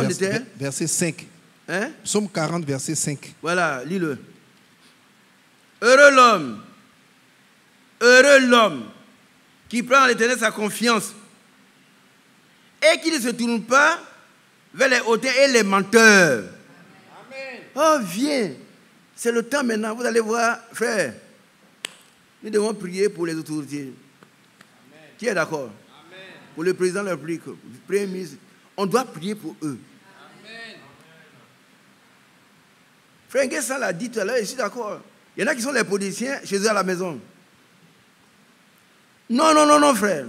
verset 5. Hein? Psaume 40, verset 5. Voilà, lis-le. Heureux l'homme qui prend en l'Éternel sa confiance et qui ne se tourne pas vers les hautains et les menteurs. Amen. Oh, viens. C'est le temps maintenant. Vous allez voir, frère. Nous devons prier pour les autorités. Amen. Qui est d'accord? Amen. Pour le président de la République, le premier ministre. On doit prier pour eux. Amen. Frère Nguessan l'a dit tout à l'heure, je suis d'accord. Il y en a qui sont les politiciens chez eux à la maison. Non, frère.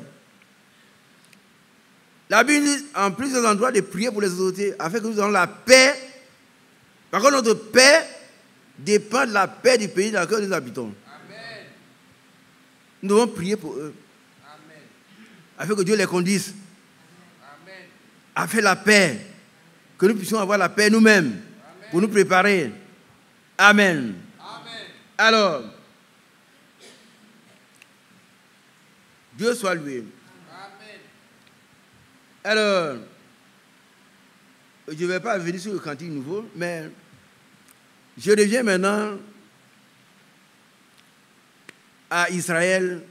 La Bible dit en plusieurs endroits de prier pour les autorités afin que nous ayons la paix. Par contre, notre paix dépend de la paix du pays dans lequel nous habitons. Amen. Nous devons prier pour eux. Amen. Afin que Dieu les conduise. Amen. Afin la paix. Que nous puissions avoir la paix nous-mêmes. Amen. Pour nous préparer. Amen. Amen. Alors, Dieu soit loué. Amen. Alors, je ne vais pas venir sur le cantique nouveau, mais je reviens maintenant à Israël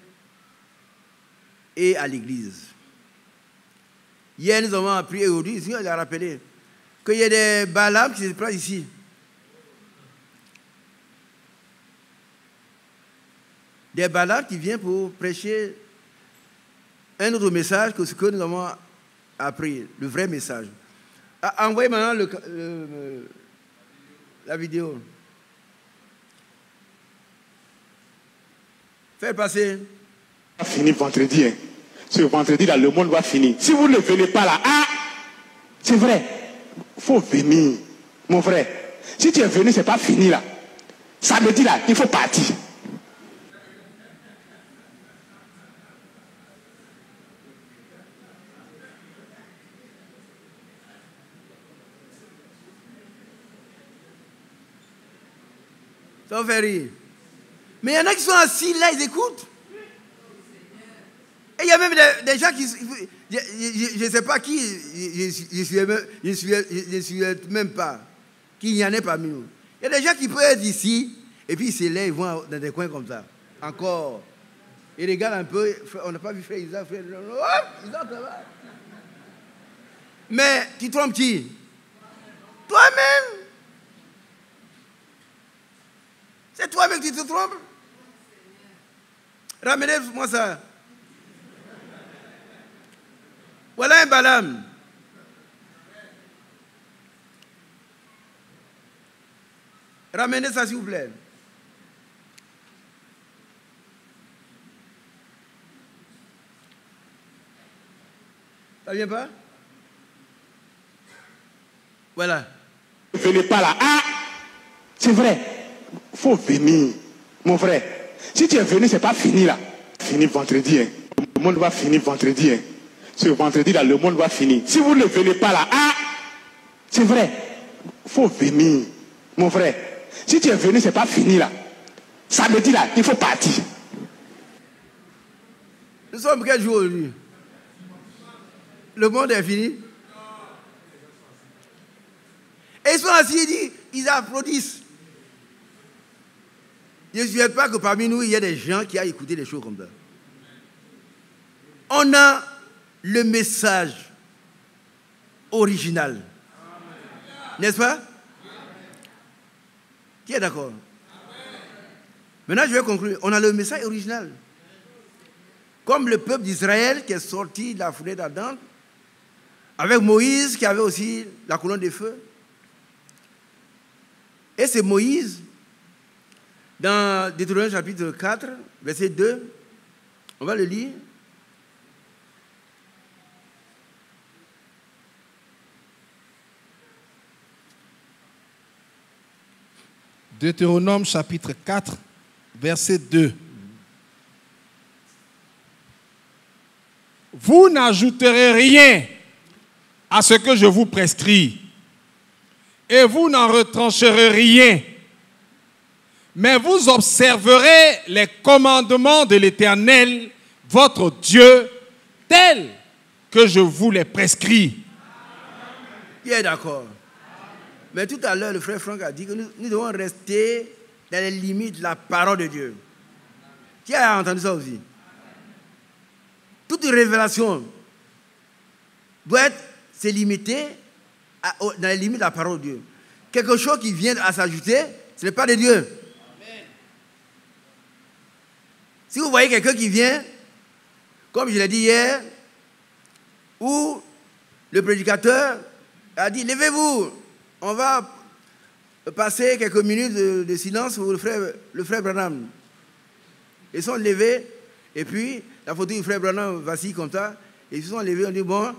et à l'Église. Hier, nous avons appris, et aujourd'hui, ici, on a rappelé qu'il y a des Balaam qui se placent ici. Des Balaam qui viennent pour prêcher un autre message que ce que nous avons appris, le vrai message. Envoyez maintenant la vidéo. Faites passer. On va finir vendredi. Hein. Ce vendredi, là, le monde va finir. Si vous ne venez pas là, c'est vrai. Il faut venir, mon frère. Si tu es venu, ce n'est pas fini là. Samedi là, il faut partir. Ça fait rire. Mais il y en a qui sont assis là, ils écoutent. Et il y a même des gens qui... Je ne sais pas qui, je suis même pas, qu'il y en ait parmi nous. Il y a des gens qui peuvent être ici, et puis ils se lèvent, ils vont dans des coins comme ça. Encore. Ils regardent un peu, on n'a pas vu frère Isaac, frère... Isaac, ça va. Mais tu trompes qui? Toi-même. C'est toi-même qui te trompes. Ramenez-moi ça. Voilà un Balaam. Ramenez ça s'il vous plaît. Ça vient pas? Voilà. Ne venez pas là. C'est vrai. Il faut venir, mon frère. Si tu es venu, ce n'est pas fini là. Fini vendredi. Hein. Le monde va finir vendredi. Hein. Ce vendredi là, le monde va finir. Si vous ne venez pas là, c'est vrai. Il faut venir, mon frère. Si tu es venu, ce n'est pas fini là. Samedi là, il faut partir. Nous sommes quel jour aujourd'hui? Le monde est fini. Et ils sont assis, ils applaudissent. Je ne souhaite pas que parmi nous, il y ait des gens qui aient écouté des choses comme ça. On a le message original. N'est-ce pas? Qui est d'accord? Maintenant, je vais conclure. On a le message original. Comme le peuple d'Israël qui est sorti de la foulée d'Adam, avec Moïse qui avait aussi la colonne de feu. Et c'est Moïse, dans Deutéronome chapitre 4, verset 2, on va le lire. Deutéronome chapitre 4, verset 2. Vous n'ajouterez rien à ce que je vous prescris, et vous n'en retrancherez rien, mais vous observerez les commandements de l'Éternel, votre Dieu, tels que je vous les prescris. Qui est d'accord? Mais tout à l'heure, le frère Franck a dit que nous devons rester dans les limites de la parole de Dieu. Qui a entendu ça aussi? Toute révélation doit se limiter dans les limites de la parole de Dieu. Quelque chose qui vient à s'ajouter, ce n'est pas de Dieu. Amen. Si vous voyez quelqu'un qui vient, comme je l'ai dit hier, où le prédicateur a dit, levez-vous, on va passer quelques minutes de silence pour le frère Branham. Ils sont levés, et puis la photo du frère Branham vacille comme ça, et ils se sont levés, on dit, bon,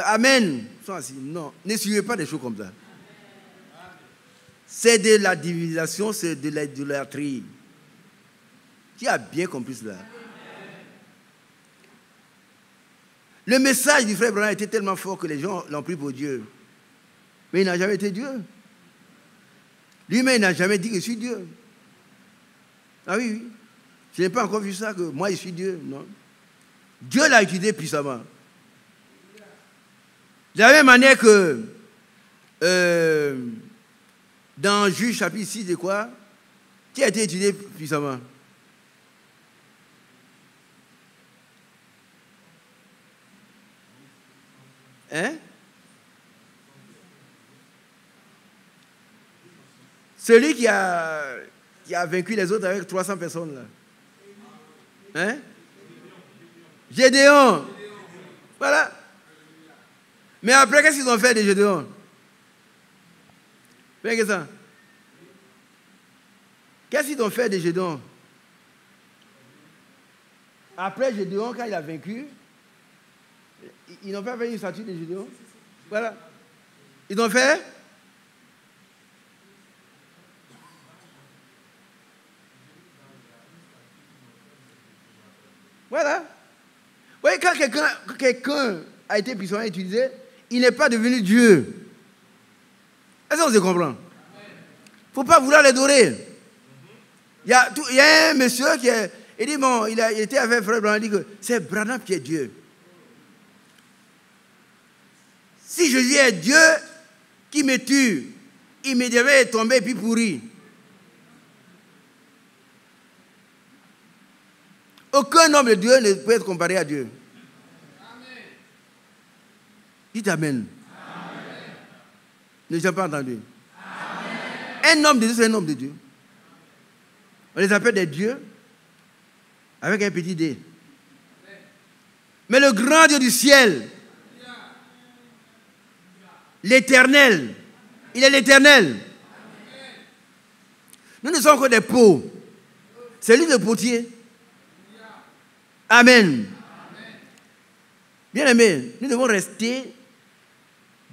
Amen. Ils sont assis. Non, ne suivez pas des choses comme ça. C'est de la divinisation, c'est de l'idolâtrie. Qui a bien compris cela? Le message du frère Branham était tellement fort que les gens l'ont pris pour Dieu. Mais il n'a jamais été Dieu. Lui-même, il n'a jamais dit que je suis Dieu. Ah oui, oui. Je n'ai pas encore vu ça, que moi, je suis Dieu. Non. Dieu l'a utilisé puissamment. De la même manière que dans Juge chapitre 6, de quoi? Qui a été utilisé puissamment? Hein? Celui qui a vaincu les autres avec 300 personnes là. Hein? Gédéon. Voilà. Mais après, qu'est-ce qu'ils ont fait de Gédéon? Qu'est-ce qu'ils ont fait de Gédéon? Après Gédéon, quand il a vaincu, ils n'ont pas fait une statue de Gédéon. Voilà. Ils ont fait. Voilà. Vous voyez, quand quelqu'un a été puissamment utilisé, il n'est pas devenu Dieu. Est-ce qu'on se comprend? Il ne faut pas vouloir l'adorer. Il y a un monsieur il dit, bon, il était avec frère Branham, il dit que c'est Branham qui est Dieu. Si Jésus est Dieu qui me tue, immédiatement il est tombé et puis pourri. Aucun homme de Dieu ne peut être comparé à Dieu. Amen. Dites Amen. Amen. Ne j'ai pas entendu. Amen. Un homme de Dieu, c'est un homme de Dieu. On les appelle des dieux avec un petit dé. Amen. Mais le grand Dieu du ciel, l'Éternel, il est l'Éternel. Amen. Nous ne sommes que des pots. C'est lui le potier. Amen. Bien-aimés, nous devons rester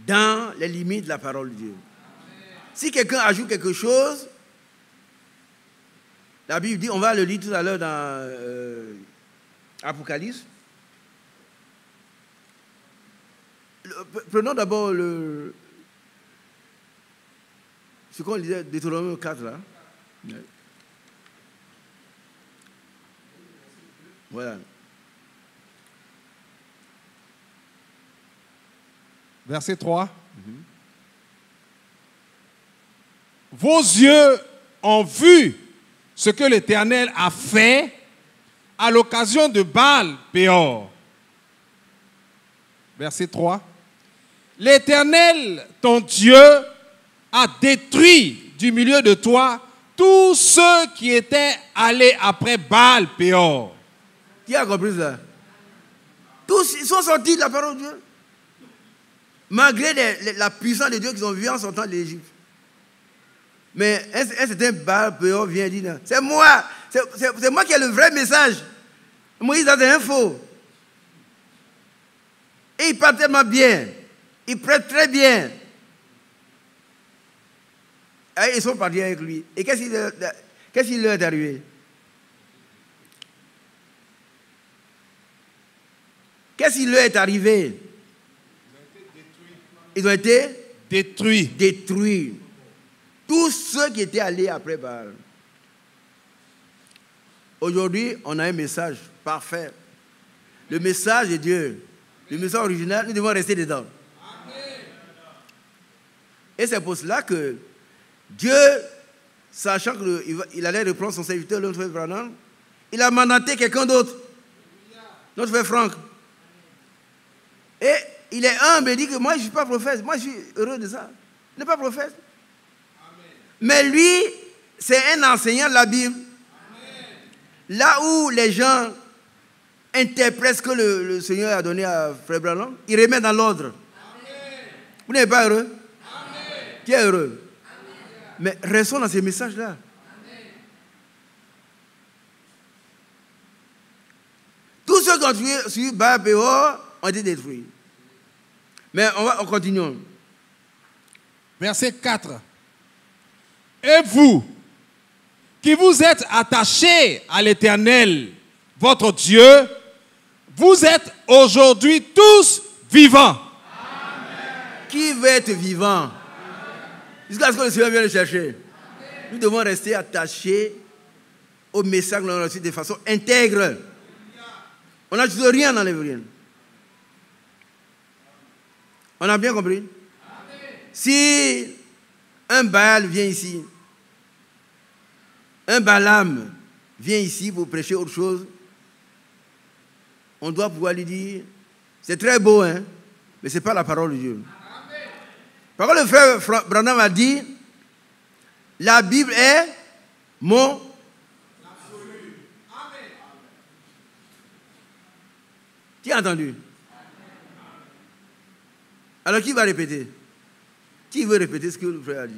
dans les limites de la parole de Dieu. Amen. Si quelqu'un ajoute quelque chose, La Bible dit, on va le lire tout à l'heure dans Apocalypse. Prenons d'abord ce qu'on lisait, Deutéronome 4 là. Voilà. Verset 3. Vos yeux ont vu ce que l'Éternel a fait à l'occasion de Baal Péor. Verset 3. L'Éternel, ton Dieu, a détruit du milieu de toi tous ceux qui étaient allés après Baal Péor. Qui a compris ça? Tous, ils sont sortis de la parole de Dieu. Malgré la puissance de Dieu qu'ils ont vue en sortant de l'Égypte. Mais un certain Baal Péor vient dire, c'est moi qui ai le vrai message. Moïse a des infos. Et il parle tellement bien. Il prête très bien. Et ils sont partis avec lui. Et qu'est-ce qui leur est arrivé? Qu'est-ce qui leur est arrivé? Ils ont été détruits. Tous ceux qui étaient allés après Baal. Aujourd'hui, on a un message parfait. Le message de Dieu. Le message original, nous devons rester dedans. Amen. Et c'est pour cela que Dieu, sachant qu'il allait reprendre son serviteur, notre frère Branham, il a mandaté quelqu'un d'autre. Notre frère Franck. Et il est humble et dit que moi, je ne suis pas prophète. Moi, je suis heureux de ça. Il n'est pas prophète. Amen. Mais lui, c'est un enseignant de la Bible. Amen. Là où les gens interprètent ce que le Seigneur a donné à Frère Branham, il remet dans l'ordre. Vous n'êtes pas heureux? Amen. Qui est heureux? Amen. Mais restons dans ces messages-là. Amen. Tous ceux qui ont suivi Baal Péor ont été détruits. Mais on continue. Verset 4. Et vous, qui vous êtes attachés à l'Éternel, votre Dieu, vous êtes aujourd'hui tous vivants. Amen. Qui veut être vivant? Jusqu'à ce que le Seigneur vienne le chercher. Amen. Nous devons rester attachés au message que nous avons reçu de façon intègre. On n'a toujours rien, on n'enlève rien. On a bien compris? Amen. Si un Baal vient ici, un Balaam vient ici pour prêcher autre chose, on doit pouvoir lui dire, c'est très beau, hein, mais ce n'est pas la parole de Dieu. Amen. Par contre, le frère Branham a dit, la Bible est mon absolu. Amen. Qui a entendu? Amen. Alors qui va répéter? Qui veut répéter ce que le frère a dit?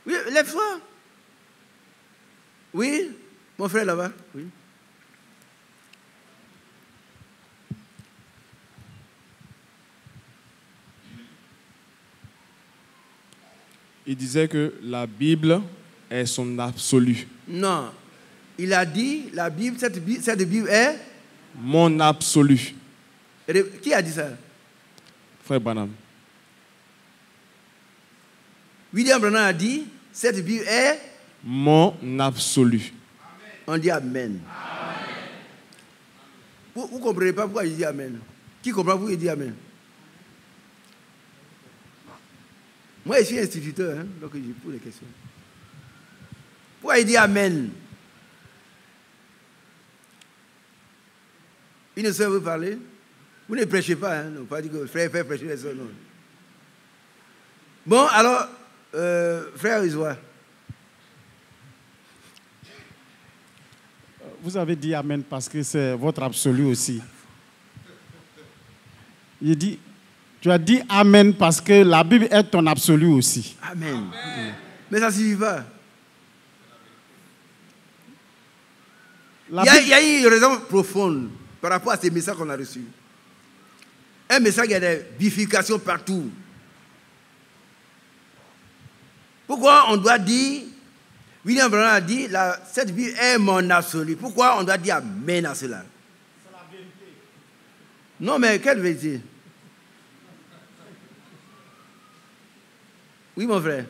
Oui, lève-toi. Oui, mon frère là-bas. Oui. Il disait que la Bible est son absolu. Non. Il a dit, la Bible, cette Bible est mon absolu. Qui a dit ça? Frère Branham. William Branham a dit, cette Bible est mon absolu. On dit Amen. Amen. Vous ne comprenez pas pourquoi il dit Amen? Qui comprend pourquoi il dit Amen? Moi, je suis instituteur, hein, donc je pose les questions. Pourquoi il dit Amen? Une sœur veut parler? Vous ne prêchez pas, hein? Non, pas dire que frère prêcher les sœurs, non. Bon, alors, frère Isoa. Vous avez dit Amen parce que c'est votre absolu aussi. Il dit, tu as dit Amen parce que la Bible est ton absolu aussi. Amen. Amen. Mais ça ne suffit pas. Il y a une raison profonde par rapport à ces messages qu'on a reçus. Un message qui a des bifurcations partout. Pourquoi on doit dire William Branham a dit, cette Bible est mon absolu. Pourquoi on doit dire amen à cela? C'est la vérité. Non, mais quelle vérité? Oui, mon frère.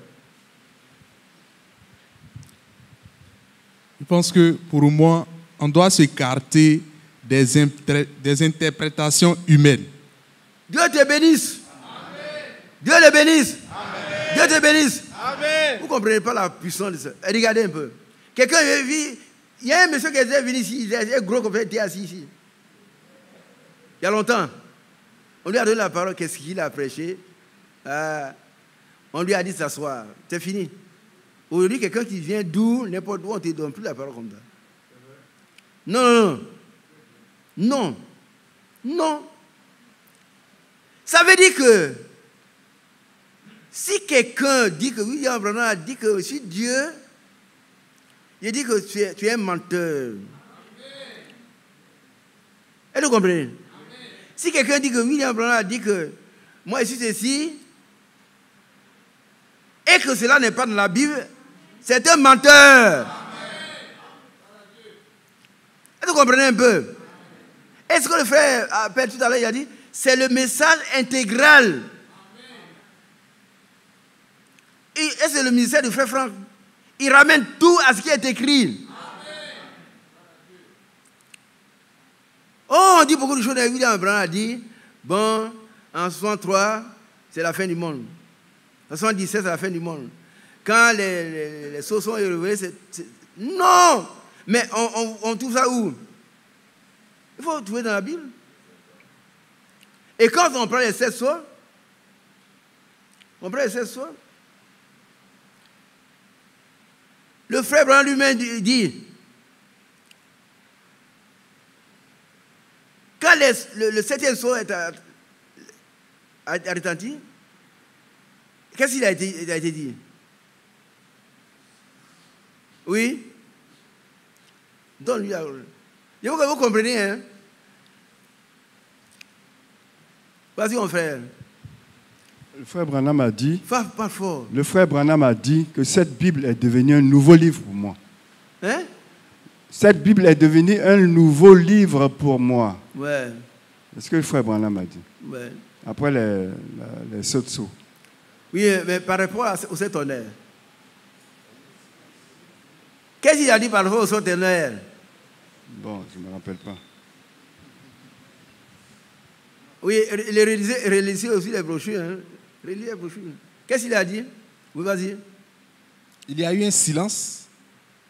Je pense que pour moi, on doit s'écarter des interprétations humaines. Dieu te bénisse. Amen. Dieu le bénisse. Amen. Dieu te bénisse. Amen. Vous ne comprenez pas la puissance de ça. Regardez un peu. Quelqu'un il y a un monsieur qui était venu ici, il est gros comme ça, il était assis ici. Il y a longtemps. On lui a donné la parole, qu'est-ce qu'il a prêché? On lui a dit de s'asseoir. C'est fini. Aujourd'hui, quelqu'un qui vient d'où, n'importe où, on ne te donne plus la parole comme ça. Non. Non. Non. Ça veut dire que si quelqu'un dit que William Branham a dit que si Dieu, il dit que tu es un menteur. Est-ce que vous comprenez? Si quelqu'un dit que William Branham a dit que moi je suis ceci, et que cela n'est pas dans la Bible, c'est un menteur. Est-ce que vous comprenez un peu? Est-ce que le frère appelle tout à l'heure, il a dit, c'est le message intégral. Et c'est le ministère du frère Franck. Il ramène tout à ce qui est écrit. Oh, on dit beaucoup de choses. William Branham a dit, bon, en 63, c'est la fin du monde. En 77, c'est la fin du monde. Quand les sceaux sont élevés, c'est... Non! Mais on trouve ça où? Il faut trouver dans la Bible. Et quand on prend les 7 sceaux, le frère Branham lui-même dit, quand le 7e sceau a retenti, qu'est-ce qu'il a été dit? Oui? Donne-lui la parole. Il faut que vous compreniez, hein? Vas-y, mon frère. Le frère Branham a dit, pas fort. Le frère Branham a dit que cette Bible est devenue un nouveau livre pour moi. Hein? Cette Bible est devenue un nouveau livre pour moi. Ouais. C'est ce que le frère Branham a dit. Ouais. Après les sauts. Oui, mais par rapport au sept tonnerre. Qu'est-ce qu'il a dit par rapport au sept tonnerre? Bon, je ne me rappelle pas. Oui, il réalisait aussi les brochures. Hein. Les brochures. Qu'est-ce qu'il a dit? Oui, vas-y. Il y a eu un silence.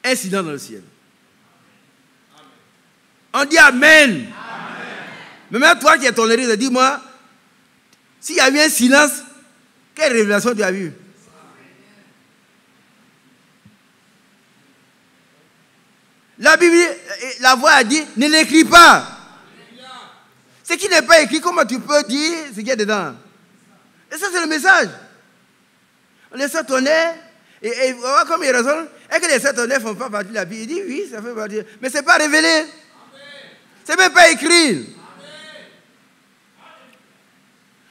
Un silence dans le ciel. Amen. On dit Amen. Amen. Mais même toi qui es tonneriste, dis-moi, s'il y a eu un silence, quelle révélation tu as vue? La Bible, la voix a dit, ne l'écris pas. Ce qui n'est pas écrit, comment tu peux dire ce qui est dedans? Et ça, c'est le message. On les sept tonnerres, et voilà comme il raisonne, est-ce que les sept tonnerres ne font pas partie de la Bible? Il dit oui, ça fait partie. Mais ce n'est pas révélé. Ce n'est même pas écrit.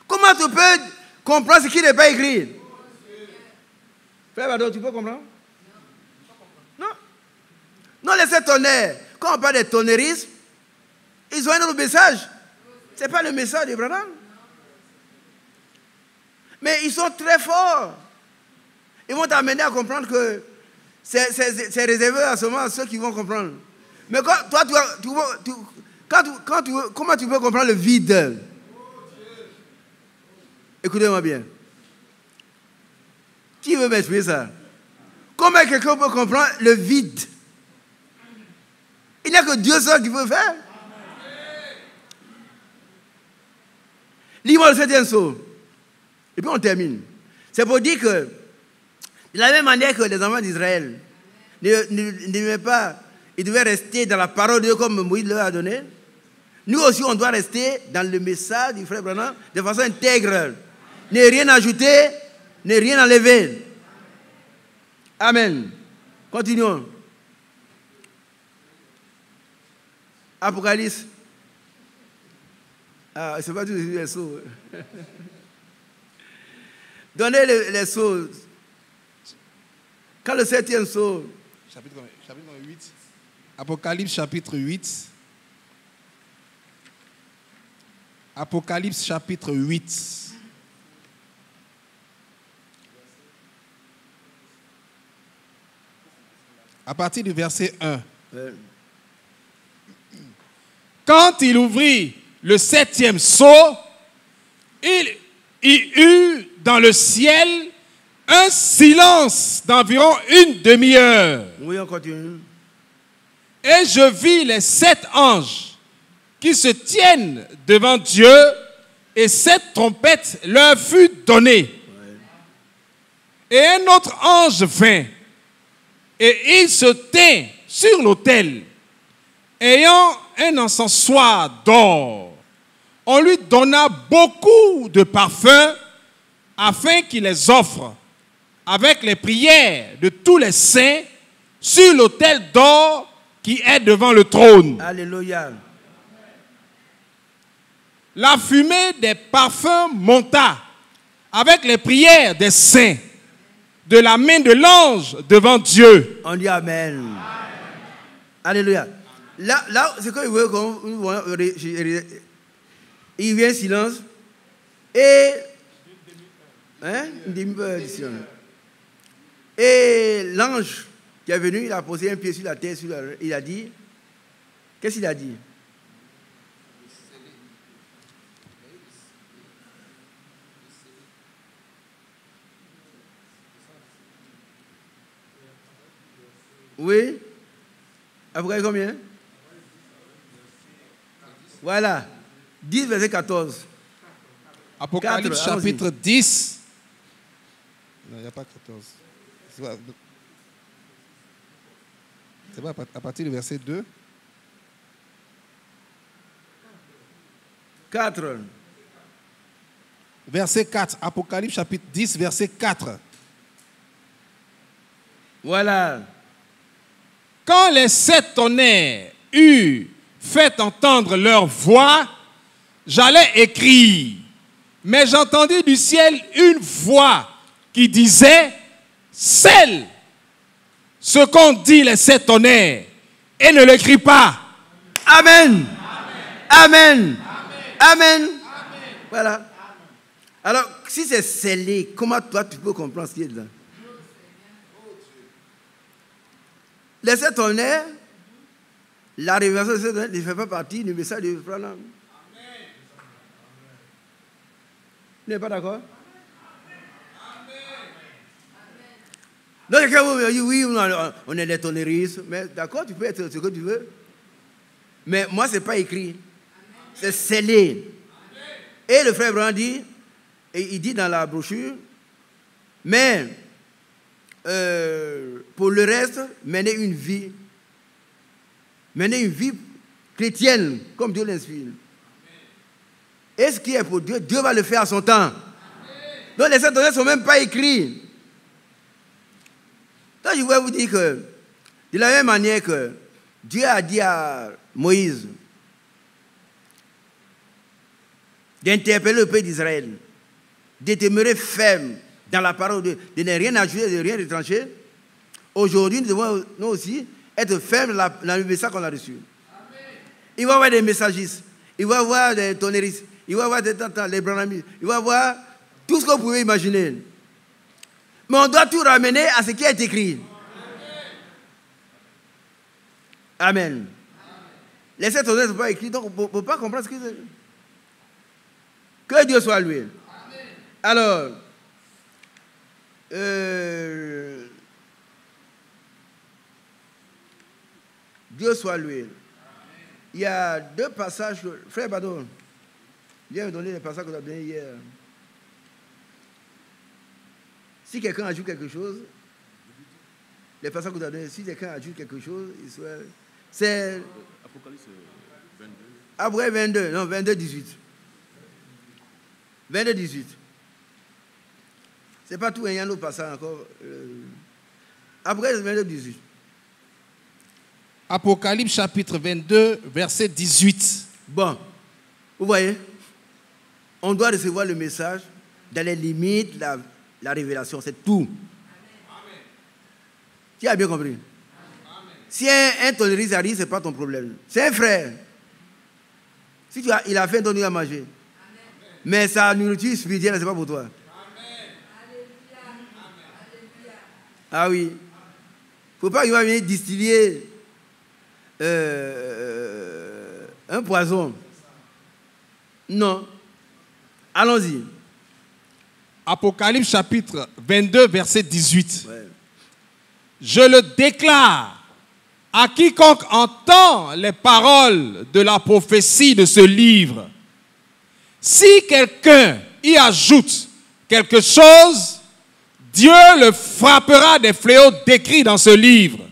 Comment tu peux comprendre ce qui n'est pas écrit? Frère Bado, tu peux comprendre? Non. Non, les sept tonnerres, quand on parle des tonneristes, ils ont un autre message. Ce n'est pas le message de Branham. Mais ils sont très forts. Ils vont t'amener à comprendre que c'est réservé à seulement à ceux qui vont comprendre. Mais quand, toi, comment tu peux comprendre le vide? Écoutez-moi bien. Qui veut m'expliquer ça? Comment quelqu'un peut comprendre le vide? Il n'y a que Dieu seul qui peut faire. Lis-moi le 7e sceau. Et puis on termine. C'est pour dire que, de la même manière que les enfants d'Israël ne devaient pas, ils devaient rester dans la parole de Dieu comme Moïse leur a donné, nous aussi on doit rester dans le message du frère Branham de façon intègre. Ne rien ajouter, ne rien enlever. Amen. Continuons. Apocalypse. Ah, c'est pas tout les sceaux. Donnez les sceaux. Quand le 7e sceau Chapitre 8. Apocalypse chapitre 8. Apocalypse chapitre 8. À partir du verset 1. Quand il ouvrit le 7e sceau, il y eut dans le ciel un silence d'environ une demi-heure. Oui, on continue. Et je vis les 7 anges qui se tiennent devant Dieu, et 7 trompettes leur fut donnée. Ouais. Et un autre ange vint, et il se tint sur l'autel, ayant un encensoir d'or. On lui donna beaucoup de parfums afin qu'il les offre avec les prières de tous les saints sur l'autel d'or qui est devant le trône. Alléluia. La fumée des parfums monta avec les prières des saints de la main de l'ange devant Dieu. On dit Amen. Amen. Alléluia. Là, c'est quand il veut il vient silence et et l'ange qui est venu, il a posé un pied sur la terre, il a dit, qu'est-ce qu'il a dit? Oui. Après combien? Voilà. 10, verset 14. Apocalypse 4, chapitre 10. Non, il n'y a pas 14. C'est pas à partir du verset 2. 4. Verset 4. Apocalypse chapitre 10, verset 4. Voilà. Quand les 7 tonnerres eurent fait entendre leur voix, j'allais écrire, mais j'entendis du ciel une voix qui disait, scelle ce qu'ont dit les 7 tonnerres et ne l'écris pas. Amen. Amen. Amen. Amen. Voilà. Alors, si c'est scellé, comment toi tu peux comprendre ce qui est dedans? Les 7 tonnerres, la révélation de ces tonnerres ne fait pas partie du message de Branham. Vous n'êtes pas d'accord? Donc, quelqu'un vous dit, oui, on est des tonnerristes, mais d'accord, tu peux être ce que tu veux. Mais moi, ce n'est pas écrit. C'est scellé. Et le frère Branham dit, et il dit dans la brochure, mais pour le reste, mener une vie chrétienne, comme Dieu l'inspire. Et ce qui est pour Dieu, Dieu va le faire à son temps. Amen. Donc les 7 tonnerres ne sont même pas écrits. Donc je voulais vous dire que, de la même manière que Dieu a dit à Moïse d'interpeller le peuple d'Israël, de demeurer ferme dans la parole de Dieu, de ne rien ajouter, de rien retrancher, aujourd'hui nous devons nous aussi être fermes dans le message qu'on a reçu. Amen. Il va y avoir des messagistes, il va y avoir des tonnerristes, il va y avoir des branhamistes, il va y avoir tout ce que vous pouvez imaginer. Mais on doit tout ramener à ce qui est écrit. Amen. Amen. Les 7 tonnerres ne sont pas écrits, donc on ne peut pas comprendre ce qu'ils disent. Que Dieu soit loué. Alors, Dieu soit loué. Il y a 2 passages. Frère Badon, viens me donner les passages qu'on a donnés hier. Si quelqu'un ajoute quelque chose, les passages qu'on a donnés, si quelqu'un ajoute quelque chose, c'est Apocalypse 22. Après 22, non, 22, 18. 22, 18. C'est pas tout, il y a un autre passage encore. Après 22, 18. Apocalypse chapitre 22, verset 18. Bon, vous voyez, on doit recevoir le message dans les limites de la révélation, c'est tout. Amen. Tu as bien compris? Si un tonneriste arrive, ce n'est pas ton problème. C'est un frère. Si il a faim, donne-lui à manger. Mais sa nourriture spirituelle, ce n'est pas pour toi. Ah oui. Il ne faut pas qu'il va venir distiller un poison. Non. Allons-y. Apocalypse chapitre 22, verset 18. Ouais. Je le déclare à quiconque entend les paroles de la prophétie de ce livre. Si quelqu'un y ajoute quelque chose, Dieu le frappera des fléaux décrits dans ce livre.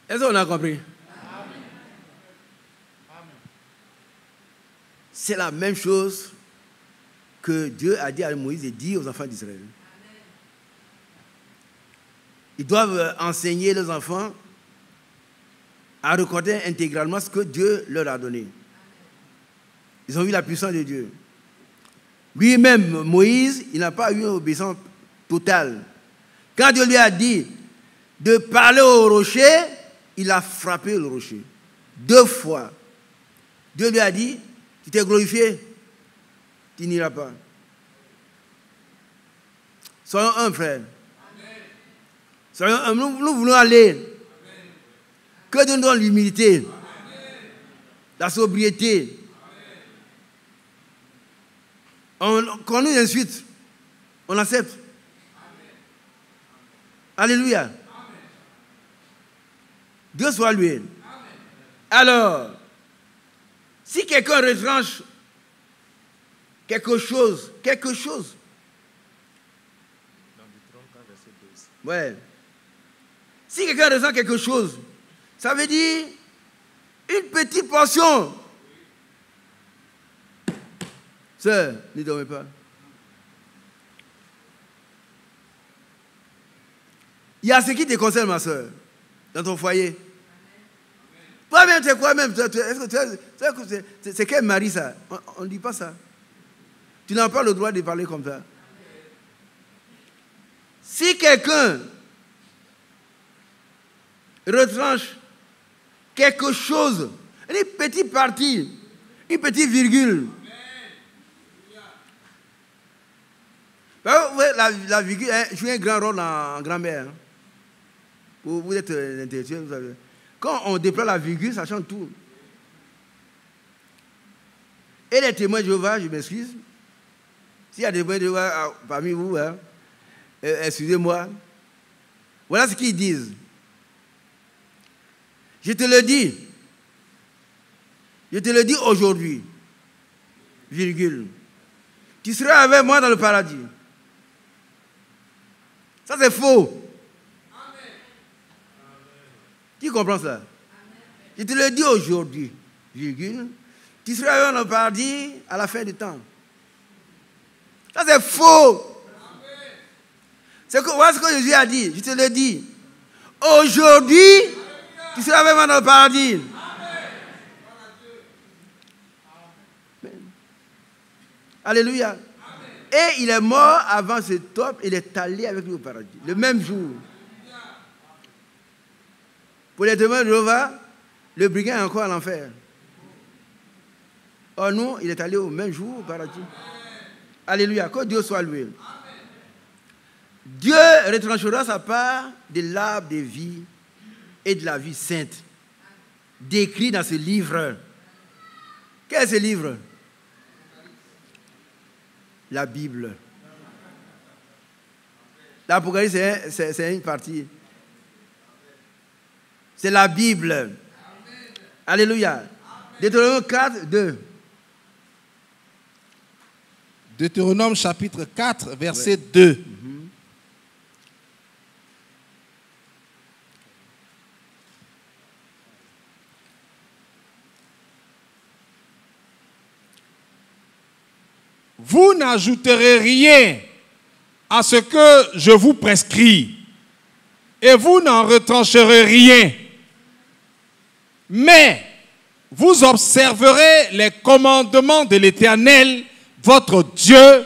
Est-ce qu'on a compris? C'est la même chose que Dieu a dit à Moïse et dit aux enfants d'Israël. Ils doivent enseigner leurs enfants à recorder intégralement ce que Dieu leur a donné. Ils ont vu la puissance de Dieu. Lui-même, Moïse, il n'a pas eu une obéissance totale. Quand Dieu lui a dit de parler au rocher, il a frappé le rocher. 2 fois. Dieu lui a dit, tu t'es glorifié, tu n'iras pas. Soyons un frère. Soyons un, nous voulons aller. Amen. Que Dieu nous donne l'humilité, la sobriété. Qu'on nous insulte, on accepte. Amen. Alléluia. Amen. Dieu soit loué. Alors, si quelqu'un retranche quelque chose. Ouais. Si quelqu'un ressent quelque chose, ça veut dire une petite portion. Sœur, ne dormez pas. Il y a ce qui te concerne, ma sœur, dans ton foyer. Toi-même, tu es quoi même? C'est quel mari ça? On ne dit pas ça. Tu n'as pas le droit de parler comme ça. Si quelqu'un retranche quelque chose, une petite partie, une petite virgule. La virgule joue un grand rôle en grammaire. Vous êtes intellectuel, vous savez. Quand on déploie la virgule, ça change tout. Et les témoins de Jéhovah, je m'excuse. S'il y a des témoins de Jéhovah parmi vous, hein, excusez-moi. Voilà ce qu'ils disent. Je te le dis. Je te le dis aujourd'hui. Virgule. Tu seras avec moi dans le paradis. Ça, c'est faux. Amen. Qui comprend ça? Amen. Je te le dis aujourd'hui. Virgule. Tu seras avec moi dans le paradis à la fin du temps. Ça, c'est faux. Voilà ce que Jésus a dit. Je te le dis. Aujourd'hui, tu seras avec moi dans le paradis. Amen. Alléluia. Amen. Et il est mort avant ce top. Il est allé avec lui au paradis. Le même jour. Pour les témoins de Jéhovah, le brigand est encore à l'enfer. Or nous, il est allé au même jour au paradis. Amen. Alléluia. Que Dieu soit loué. Dieu retranchera sa part de l'arbre de vie et de la vie sainte, décrit dans ce livre. Quel est ce livre? La Bible. L'Apocalypse, c'est une partie. C'est la Bible. Amen. Alléluia. Deutéronome 4, 2. Deutéronome chapitre 4, verset 2. Vous n'ajouterez rien à ce que je vous prescris, et vous n'en retrancherez rien. Mais vous observerez les commandements de l'Éternel, votre Dieu,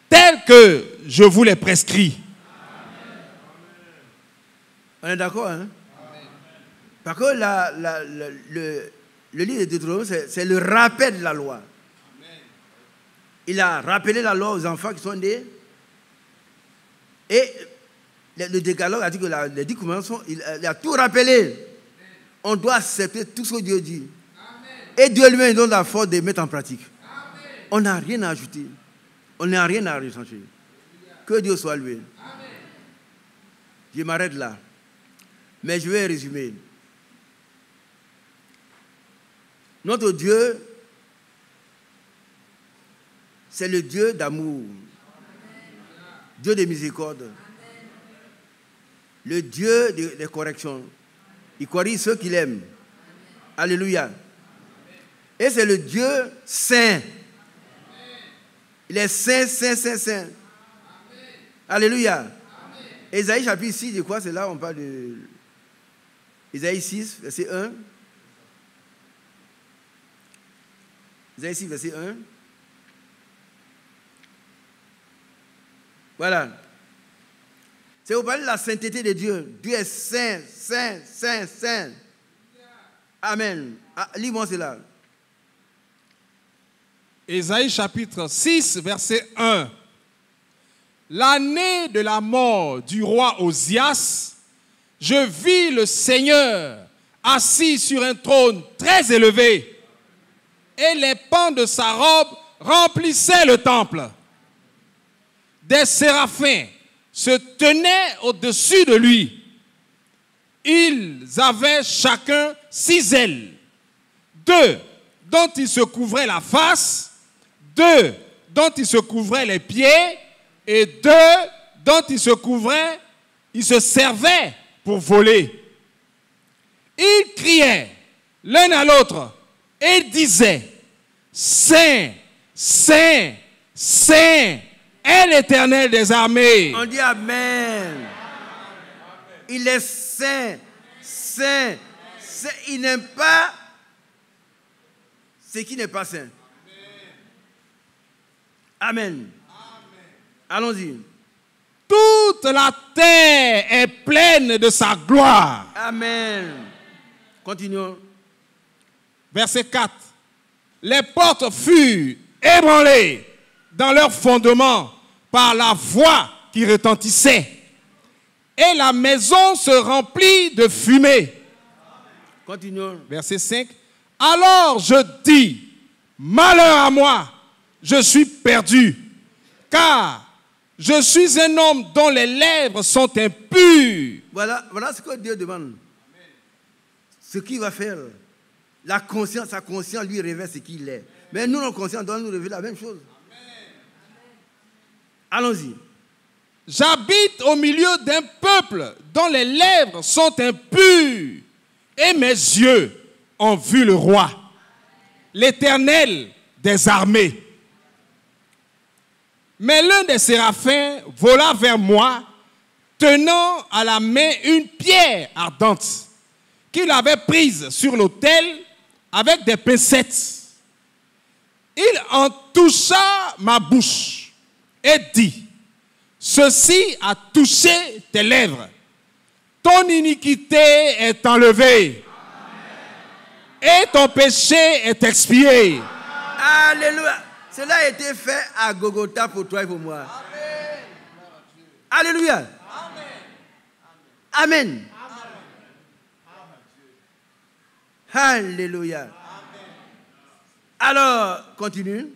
tels que je vous les prescris. On est d'accord, hein? Parce que le livre de Deutéronome, c'est le rappel de la loi. Il a rappelé la loi aux enfants qui sont nés. Et le décalogue a dit que les 10 commandements, il a tout rappelé. On doit accepter tout ce que Dieu dit. Et Dieu lui-même donne la force de mettre en pratique. On n'a rien à ajouter. On n'a rien à changer. Que Dieu soit loué. Je m'arrête là. Mais je vais résumer. Notre Dieu, c'est le Dieu d'amour. Dieu de miséricorde. Le Dieu de correction. Il corrige ceux qu'il aime. Alléluia. Et c'est le Dieu saint. Il est saint, saint, saint, saint. Alléluia. Ésaïe chapitre 6, je crois, c'est là où on parle de... Ésaïe 6, verset 1. Ésaïe 6, verset 1. Voilà. C'est vous parler de la sainteté de Dieu. Dieu est saint, saint, saint, saint. Amen. Ah, lis-moi cela. Ésaïe chapitre 6, verset 1. L'année de la mort du roi Osias, je vis le Seigneur assis sur un trône très élevé, et les pans de sa robe remplissaient le temple. Des séraphins se tenaient au-dessus de lui. Ils avaient chacun 6 ailes, 2 dont ils se couvraient la face, 2 dont ils se couvraient les pieds, et 2 dont ils se servaient pour voler. Ils criaient l'un à l'autre et disaient, Saint, Saint, Saint est l'Éternel des armées. On dit Amen. Il est saint, saint, saint. Il n'aime pas ce qui n'est pas saint. Amen. Allons-y. Toute la terre est pleine de sa gloire. Amen. Continuons. Verset 4. Les portes furent ébranlées dans leur fondement par la voix qui retentissait. Et la maison se remplit de fumée. Continuons. Verset 5. Alors je dis, malheur à moi, je suis perdu, car je suis un homme dont les lèvres sont impures. Voilà ce que Dieu demande. Ce qu'il va faire. La conscience, sa conscience lui révèle ce qu'il est. Mais nous, notre conscience doit nous révéler la même chose. Allons-y. J'habite au milieu d'un peuple dont les lèvres sont impures, et mes yeux ont vu le roi, l'Éternel des armées. Mais l'un des séraphins vola vers moi, tenant à la main une pierre ardente qu'il avait prise sur l'autel avec des pincettes. Il en toucha ma bouche et dit, ceci a touché tes lèvres. Ton iniquité est enlevée. Et ton péché est expié. Alléluia. Cela a été fait à Golgotha pour toi et pour moi. Amen. Alléluia. Amen. Alléluia. Alors, continue.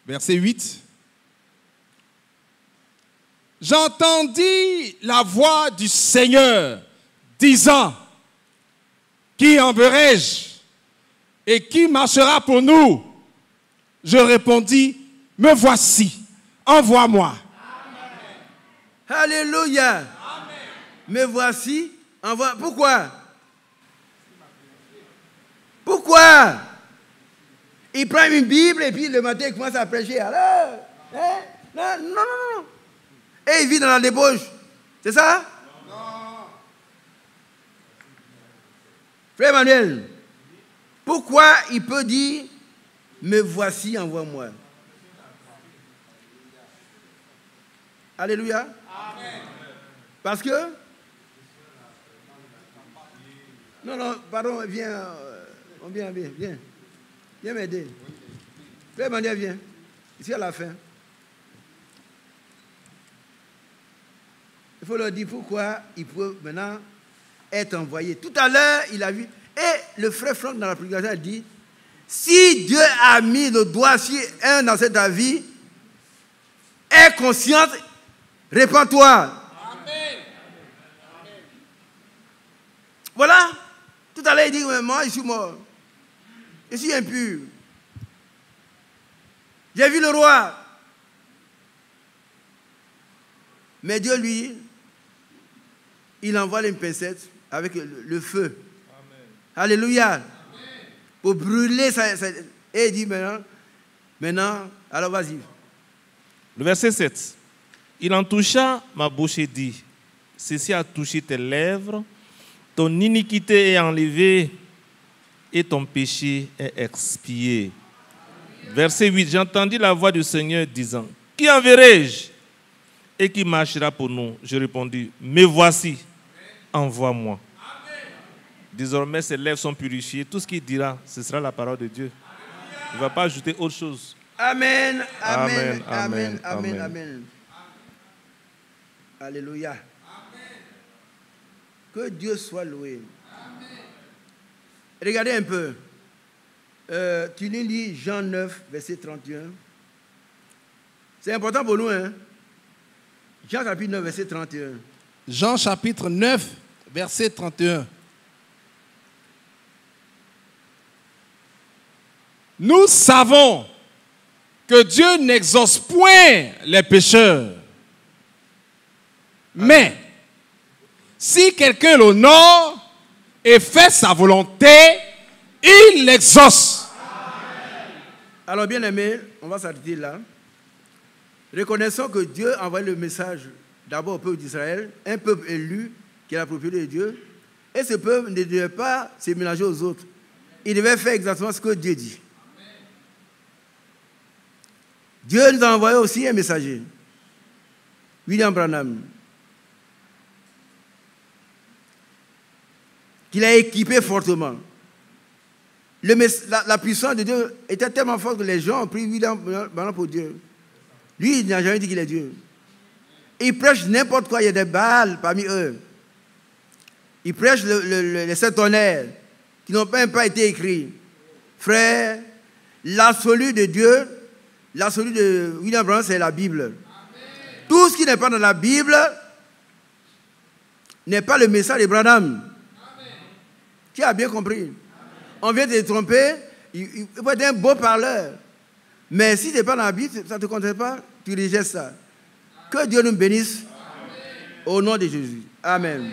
Verset 8. J'entendis la voix du Seigneur disant, qui enverrai-je et qui marchera pour nous? Je répondis, me voici, envoie-moi. Alléluia. Amen. Me voici, envoie. Pourquoi? Pourquoi? Il prend une Bible et puis le matin il commence à prêcher. Alors, hein? Non. Et il vit dans la débauche. C'est ça? Non. Frère Emmanuel, pourquoi il peut dire, me voici, envoie-moi? Alléluia. Amen. Parce que Non, non, pardon, viens. Viens. Viens m'aider. Frère Mandia, viens. Ici à la fin. Il faut leur dire pourquoi il peut maintenant être envoyé. Tout à l'heure, il a vu. Et le frère Franck, dans la prédication, a dit, si Dieu a mis le doigt sur un dans cette vie, aie conscience, répands-toi. Amen. Voilà. Tout à l'heure, il dit, moi, je suis mort. Je suis impur. J'ai vu le roi. Mais Dieu, lui, il envoie une pincette avec le feu. Amen. Alléluia. Amen. Pour brûler ça. Et il dit maintenant, alors vas-y. Le verset 7. Il en toucha ma bouche et dit, ceci a touché tes lèvres, ton iniquité est enlevée et ton péché est expié. Amen. Verset 8. J'entendis la voix du Seigneur disant, qui enverrai-je et qui marchera pour nous? Je répondis, me voici, envoie-moi. Désormais, ses lèvres sont purifiées. Tout ce qu'il dira, ce sera la parole de Dieu. Il ne va pas ajouter autre chose. Amen, amen, amen, amen, amen. Alléluia. Que Dieu soit loué. Regardez un peu. Tu lis Jean 9, verset 31. C'est important pour nous, hein? Jean chapitre 9, verset 31. Jean chapitre 9, verset 31. Nous savons que Dieu n'exauce point les pécheurs. Mais, si quelqu'un l'honore et fait sa volonté, il l'exauce. Alors, bien aimé, on va s'arrêter là. Reconnaissons que Dieu a envoyé le message d'abord au peuple d'Israël, un peuple élu qui est la propriété de Dieu. Et ce peuple ne devait pas se mélanger aux autres. Il devait faire exactement ce que Dieu dit. Dieu nous a envoyé aussi un messager, William Branham, qu'il a équipé fortement. La puissance de Dieu était tellement forte que les gens ont pris William Branham pour Dieu. Lui, il n'a jamais dit qu'il est Dieu. Il prêche n'importe quoi, il y a des Baals parmi eux. Il prêche les sept tonnerres qui n'ont même pas été écrits. Frère, l'absolu de Dieu, l'absolu de William Branham, c'est la Bible. Amen. Tout ce qui n'est pas dans la Bible n'est pas le message de Branham. Amen. Tu as bien compris. Amen. On vient de te tromper, il faut être un beau parleur. Mais si ce n'est pas dans la Bible, ça ne te concerne pas, tu rejettes ça. Que Dieu nous bénisse. Amen. Au nom de Jésus. Amen. Amen.